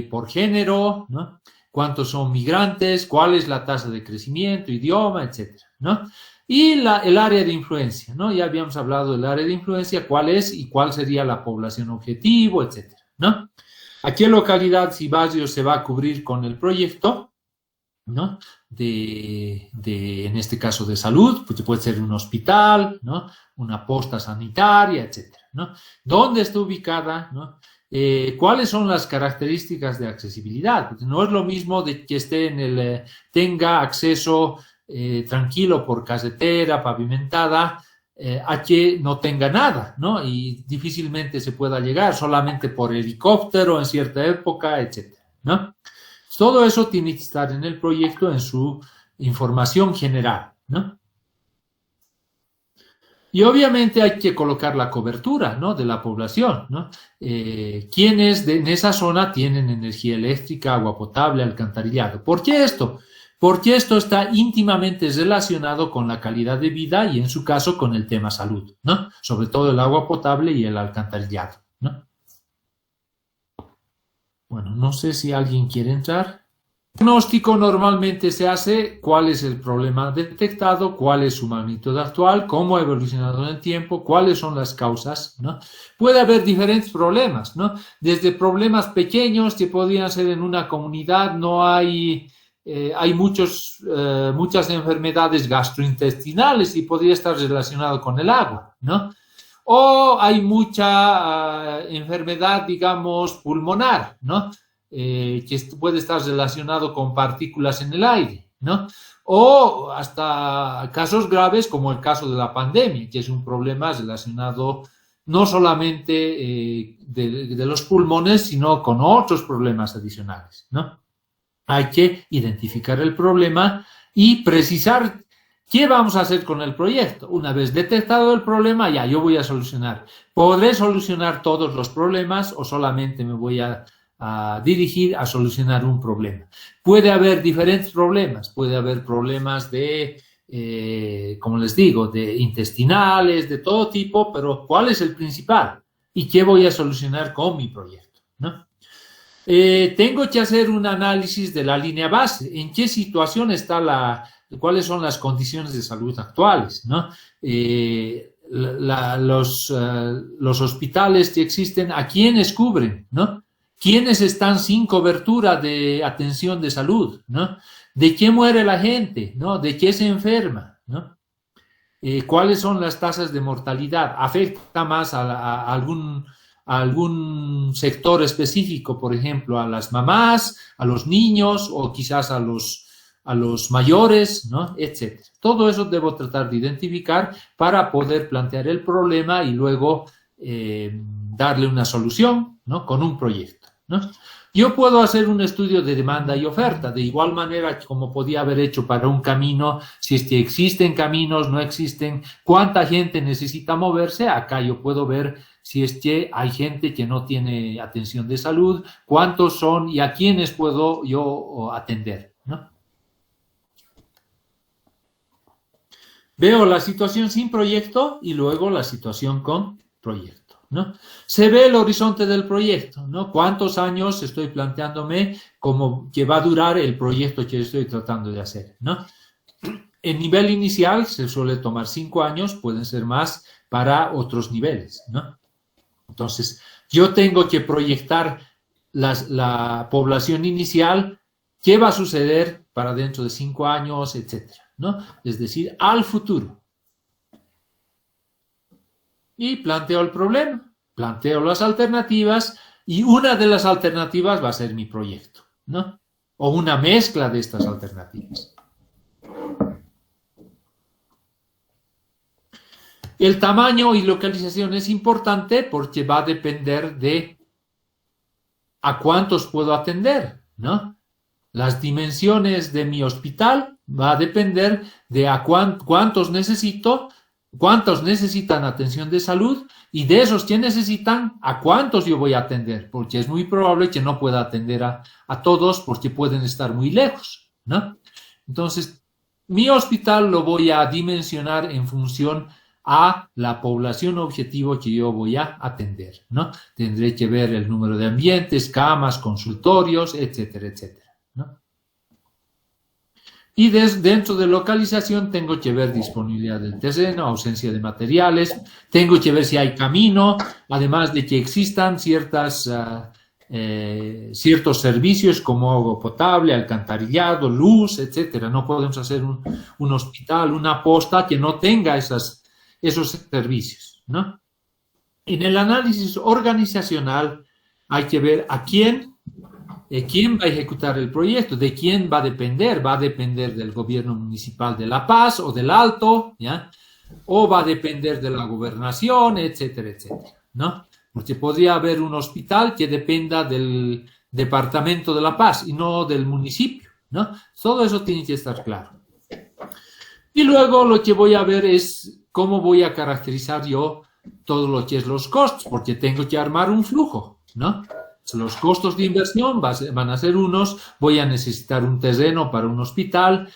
Por género, ¿no? Cuántos son migrantes, cuál es la tasa de crecimiento, idioma, etcétera, ¿no? Y el área de influencia, ¿no? Ya habíamos hablado del área de influencia, cuál es y cuál sería la población objetivo, etcétera, ¿no? ¿A qué localidad y barrio se va a cubrir con el proyecto, ¿no? En este caso de salud, pues puede ser un hospital, ¿no? Una posta sanitaria, etcétera, ¿no? ¿Dónde está ubicada, ¿no? ¿Cuáles son las características de accesibilidad? Porque no es lo mismo de que esté tenga acceso tranquilo por carretera pavimentada, a que no tenga nada, ¿no? Y difícilmente se pueda llegar, solamente por helicóptero en cierta época, etcétera, ¿no? Todo eso tiene que estar en el proyecto, en su información general, ¿no? Y obviamente hay que colocar la cobertura, ¿no? De la población, ¿no? ¿Quiénes en esa zona tienen energía eléctrica, agua potable, alcantarillado? ¿Por qué esto? Porque esto está íntimamente relacionado con la calidad de vida y en su caso con el tema salud, ¿no? Sobre todo el agua potable y el alcantarillado, ¿no? Bueno, no sé si alguien quiere entrar. El diagnóstico normalmente se hace cuál es el problema detectado, cuál es su magnitud actual, cómo ha evolucionado en el tiempo, cuáles son las causas, ¿no? Puede haber diferentes problemas, ¿no? Desde problemas pequeños que podrían ser en una comunidad, no hay muchas enfermedades gastrointestinales y podría estar relacionado con el agua, ¿no? O hay mucha enfermedad, digamos, pulmonar, ¿no? Que puede estar relacionado con partículas en el aire, ¿no? O hasta casos graves como el caso de la pandemia, que es un problema relacionado no solamente de los pulmones, sino con otros problemas adicionales, ¿no? Hay que identificar el problema y precisar qué vamos a hacer con el proyecto. Una vez detectado el problema, ya yo voy a solucionar. ¿Podré solucionar todos los problemas o solamente me voy a dirigir a solucionar un problema? Puede haber diferentes problemas. Puede haber problemas como les digo, de intestinales, de todo tipo, pero ¿cuál es el principal? ¿Y qué voy a solucionar con mi proyecto, ¿no? Tengo que hacer un análisis de la línea base. ¿En qué situación está cuáles son las condiciones de salud actuales, ¿no? Los hospitales que existen, ¿a quiénes cubren, ¿no? ¿Quiénes están sin cobertura de atención de salud, ¿no? ¿De qué muere la gente, ¿no? ¿De qué se enferma, ¿no? ¿Cuáles son las tasas de mortalidad? ¿Afecta más a algún sector específico, por ejemplo, a las mamás, a los niños o quizás a los mayores, ¿no? Etcétera. Todo eso debo tratar de identificar para poder plantear el problema y luego darle una solución, ¿no? Con un proyecto, ¿no? Yo puedo hacer un estudio de demanda y oferta, de igual manera como podía haber hecho para un camino, si es que existen caminos, no existen, cuánta gente necesita moverse, acá yo puedo ver si es que hay gente que no tiene atención de salud, cuántos son y a quiénes puedo yo atender, ¿no? Veo la situación sin proyecto y luego la situación con proyecto, ¿no? Se ve el horizonte del proyecto, ¿no? ¿Cuántos años estoy planteándome como que va a durar el proyecto que estoy tratando de hacer, ¿no? En nivel inicial se suele tomar 5 años, pueden ser más para otros niveles, ¿no? Entonces, yo tengo que proyectar la población inicial, qué va a suceder para dentro de 5 años, etcétera, ¿no? Es decir, al futuro. Y planteo el problema, planteo las alternativas y una de las alternativas va a ser mi proyecto, ¿no? O una mezcla de estas alternativas. El tamaño y localización es importante porque va a depender de a cuántos puedo atender, ¿no? Las dimensiones de mi hospital va a depender de a cuántos necesito, cuántos necesitan atención de salud y de esos que necesitan, a cuántos yo voy a atender, porque es muy probable que no pueda atender a todos porque pueden estar muy lejos, ¿no? Entonces, mi hospital lo voy a dimensionar en función a la población objetivo que yo voy a atender, ¿no? Tendré que ver el número de ambientes, camas, consultorios, etcétera, etcétera, ¿no? Y dentro de localización tengo que ver disponibilidad del terreno, ausencia de materiales, tengo que ver si hay camino, además de que existan ciertos servicios como agua potable, alcantarillado, luz, etcétera. No podemos hacer un hospital, una posta que no tenga esos servicios, ¿no? En el análisis organizacional hay que ver a quién va a ejecutar el proyecto, de quién va a depender del gobierno municipal de La Paz o del Alto, ¿ya? O va a depender de la gobernación, etcétera, etcétera, ¿no? Porque podría haber un hospital que dependa del departamento de La Paz y no del municipio, ¿no? Todo eso tiene que estar claro. Y luego lo que voy a ver es cómo voy a caracterizar yo todo lo que es los costos, porque tengo que armar un flujo, ¿no? Los costos de inversión van a ser unos, voy a necesitar un terreno para un hospital,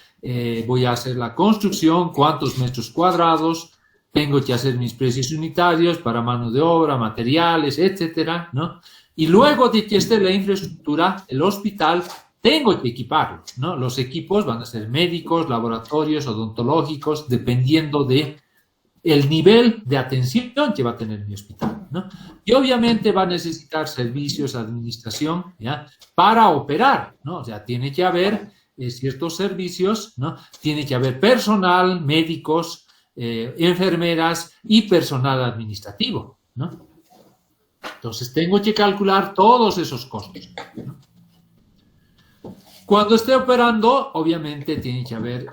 voy a hacer la construcción, cuántos metros cuadrados, tengo que hacer mis precios unitarios para mano de obra, materiales, etcétera, ¿no? Y luego de que esté la infraestructura, el hospital, tengo que equiparlo, ¿no? Los equipos van a ser médicos, laboratorios, odontológicos, dependiendo de el nivel de atención que va a tener mi hospital, ¿no? Y obviamente va a necesitar servicios, administración, ¿ya? Para operar, ¿no? O sea, tiene que haber ciertos servicios, ¿no? Tiene que haber personal, médicos, enfermeras y personal administrativo, ¿no? Entonces, tengo que calcular todos esos costos, ¿no? Cuando esté operando, obviamente tiene que haber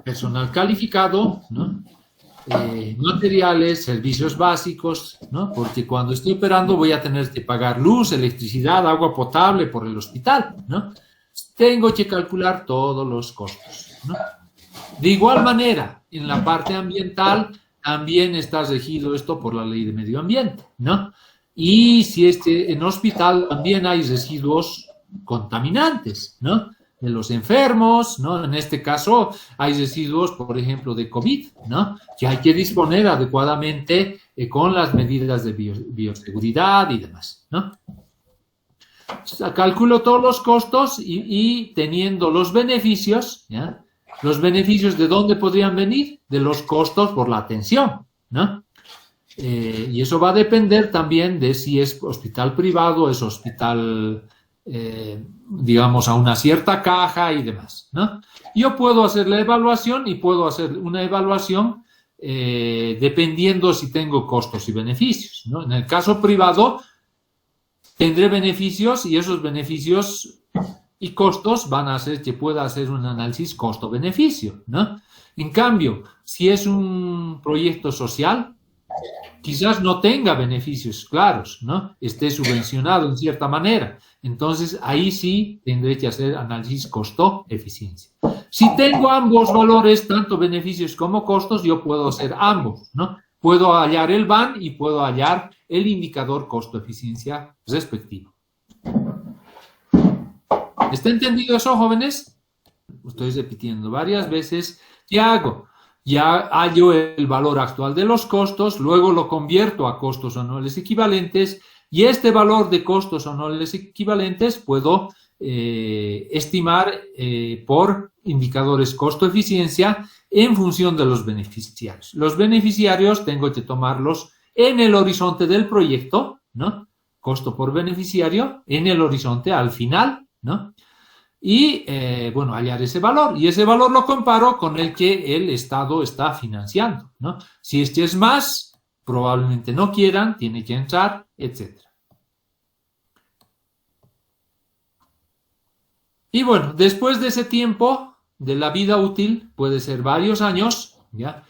personal calificado, ¿no? Materiales, servicios básicos, ¿no? Porque cuando estoy operando voy a tener que pagar luz, electricidad, agua potable por el hospital, ¿no? Tengo que calcular todos los costos, ¿no? De igual manera, en la parte ambiental también está regido esto por la ley de medio ambiente, ¿no? Y si en hospital también hay residuos contaminantes, ¿no? De los enfermos, ¿no? En este caso hay residuos, por ejemplo, de COVID, ¿no? Que hay que disponer adecuadamente con las medidas de bioseguridad y demás, ¿no? O sea, calculo todos los costos y teniendo los beneficios, ¿ya? Los beneficios ¿de dónde podrían venir? De los costos por la atención, ¿no? Y eso va a depender también de si es hospital privado, es hospital digamos, a una cierta caja y demás, ¿no? Yo puedo hacer la evaluación y puedo hacer una evaluación dependiendo si tengo costos y beneficios, ¿no? En el caso privado, tendré beneficios y esos beneficios y costos van a hacer que pueda hacer un análisis costo-beneficio, ¿no? En cambio, si es un proyecto social, quizás no tenga beneficios claros, ¿no? Esté subvencionado en cierta manera. Entonces, ahí sí tendré que hacer análisis costo-eficiencia. Si tengo ambos valores, tanto beneficios como costos, yo puedo hacer ambos, ¿no? Puedo hallar el BAN y puedo hallar el indicador costo-eficiencia respectivo. ¿Está entendido eso, jóvenes? Estoy repitiendo varias veces. ¿Qué hago? Ya hallo el valor actual de los costos, luego lo convierto a costos anuales equivalentes y este valor de costos anuales equivalentes puedo estimar por indicadores costo-eficiencia en función de los beneficiarios. Los beneficiarios tengo que tomarlos en el horizonte del proyecto, ¿no? Costo por beneficiario en el horizonte al final, ¿no? Y, bueno, hallar ese valor. Y ese valor lo comparo con el que el Estado está financiando, ¿no? Si este es más, probablemente no quieran, tiene que entrar, etc. Y bueno, después de ese tiempo de la vida útil, puede ser varios años, ¿ya?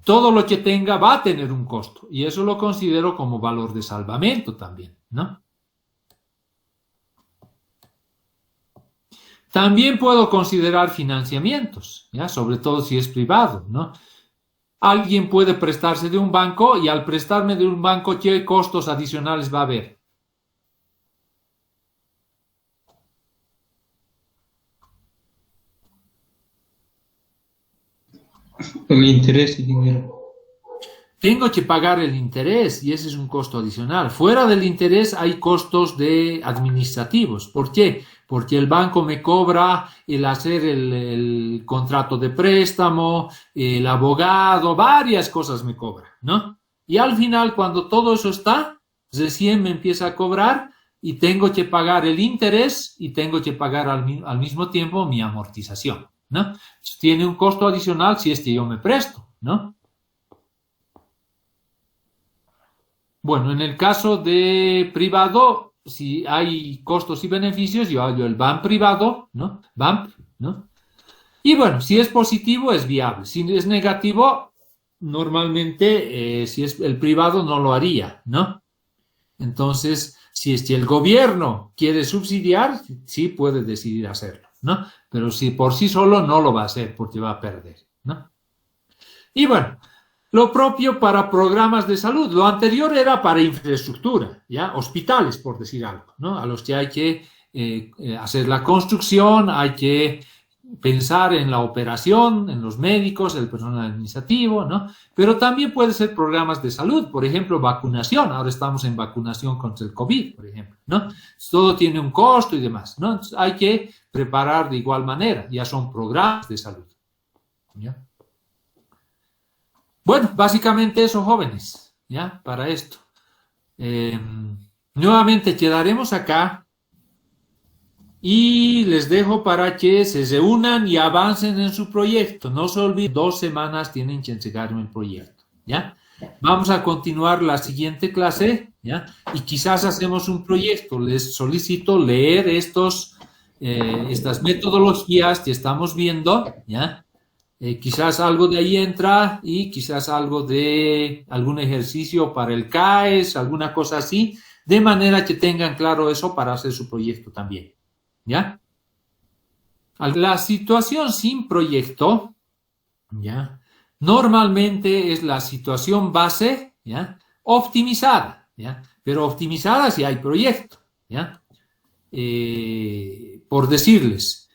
Todo lo que tenga va a tener un costo. Y eso lo considero como valor de salvamento también, ¿no? También puedo considerar financiamientos, ¿ya? Sobre todo si es privado, ¿no? Alguien puede prestarse de un banco y al prestarme de un banco, ¿qué costos adicionales va a haber? El interés y dinero. Tengo que pagar el interés y ese es un costo adicional. Fuera del interés hay costos administrativos. ¿Por qué? Porque el banco me cobra el hacer el contrato de préstamo, el abogado, varias cosas me cobra, ¿no? Y al final, cuando todo eso está, recién me empieza a cobrar y tengo que pagar el interés y tengo que pagar al mismo tiempo mi amortización, ¿no? Tiene un costo adicional si es que yo me presto, ¿no? Bueno, en el caso de privado, si hay costos y beneficios, yo hallo el BAM privado, ¿no? BAMP, ¿no? Y bueno, si es positivo, es viable. Si es negativo, normalmente, si es el privado, no lo haría, ¿no? Entonces, si es que el gobierno quiere subsidiar, sí puede decidir hacerlo, ¿no? Pero si por sí solo no lo va a hacer porque va a perder, ¿no? Y bueno, lo propio para programas de salud. Lo anterior era para infraestructura, ¿ya? Hospitales, por decir algo, ¿no? A los que hay que hacer la construcción, hay que pensar en la operación, en los médicos, el personal administrativo, ¿no? Pero también puede ser programas de salud, por ejemplo, vacunación. Ahora estamos en vacunación contra el COVID, por ejemplo, ¿no? Todo tiene un costo y demás, ¿no? Entonces, hay que preparar de igual manera. Ya son programas de salud, ¿ya? Bueno, básicamente eso, jóvenes, ¿ya? Para esto. Nuevamente quedaremos acá y les dejo para que se reúnan y avancen en su proyecto. No se olviden, 2 semanas tienen que entregar el proyecto, ¿ya? Vamos a continuar la siguiente clase, ¿ya? Y quizás hacemos un proyecto. Les solicito leer estas metodologías que estamos viendo, ¿ya? Quizás algo de ahí entra y quizás algo de algún ejercicio para el CAES, alguna cosa así, de manera que tengan claro eso para hacer su proyecto también, ¿ya? La situación sin proyecto, ¿ya? Normalmente es la situación base, ¿ya? Optimizada, ¿ya? Pero optimizada si hay proyecto, ¿ya? Por decirles,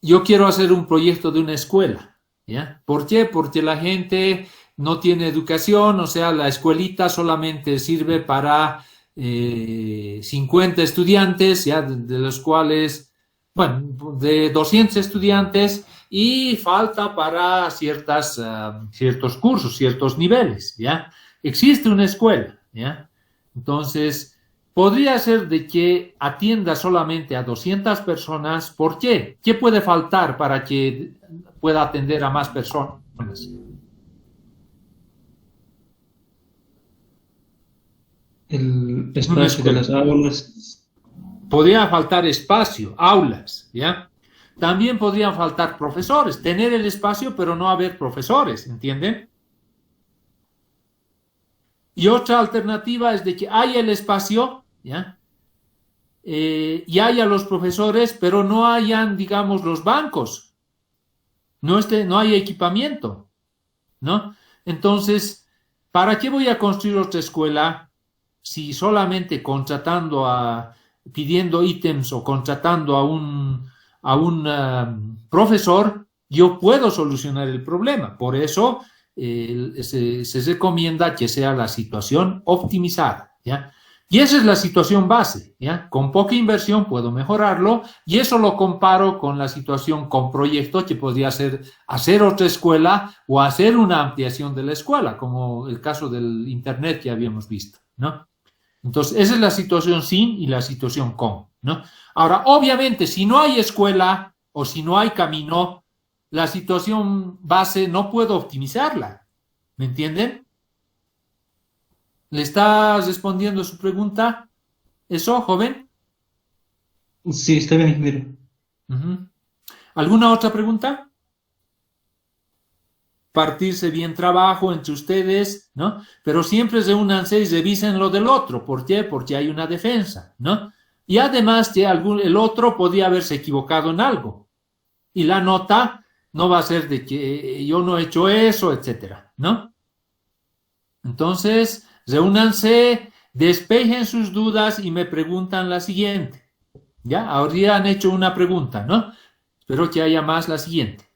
yo quiero hacer un proyecto de una escuela, ¿ya? ¿Por qué? Porque la gente no tiene educación, o sea, la escuelita solamente sirve para 50 estudiantes, ¿ya? De los cuales, bueno, de 200 estudiantes y falta para ciertos cursos, ciertos niveles, ¿ya? Existe una escuela, ¿ya? Entonces, podría ser de que atienda solamente a 200 personas. ¿Por qué? ¿Qué puede faltar para que pueda atender a más personas? El espacio de las aulas. Podría faltar espacio, aulas, ¿ya? También podrían faltar profesores. Tener el espacio, pero no haber profesores, ¿entienden? Y otra alternativa es de que haya el espacio, ¿ya? Y haya los profesores, pero no hayan, digamos, los bancos. No hay equipamiento, ¿no? Entonces, ¿para qué voy a construir otra escuela si solamente pidiendo ítems o contratando a un profesor, yo puedo solucionar el problema? Por eso se recomienda que sea la situación optimizada, ¿ya? Y esa es la situación base, ¿ya? Con poca inversión puedo mejorarlo, y eso lo comparo con la situación con proyecto que podría ser hacer otra escuela o hacer una ampliación de la escuela, como el caso del Internet que habíamos visto, ¿no? Entonces, esa es la situación sin y la situación con, ¿no? Ahora, obviamente, si no hay escuela o si no hay camino, la situación base no puedo optimizarla, ¿me entienden? ¿Le está respondiendo su pregunta? ¿Eso, joven? Sí, está bien, ingeniero. Uh-huh. ¿Alguna otra pregunta? Partirse bien trabajo entre ustedes, ¿no? Pero siempre reúnanse y revisen lo del otro. ¿Por qué? Porque hay una defensa, ¿no? Y además que el otro podía haberse equivocado en algo. Y la nota no va a ser de que yo no he hecho eso, etcétera, ¿no? Entonces, reúnanse, despejen sus dudas y me preguntan la siguiente. ¿Ya? Ahora han hecho una pregunta, ¿no? Espero que haya más la siguiente.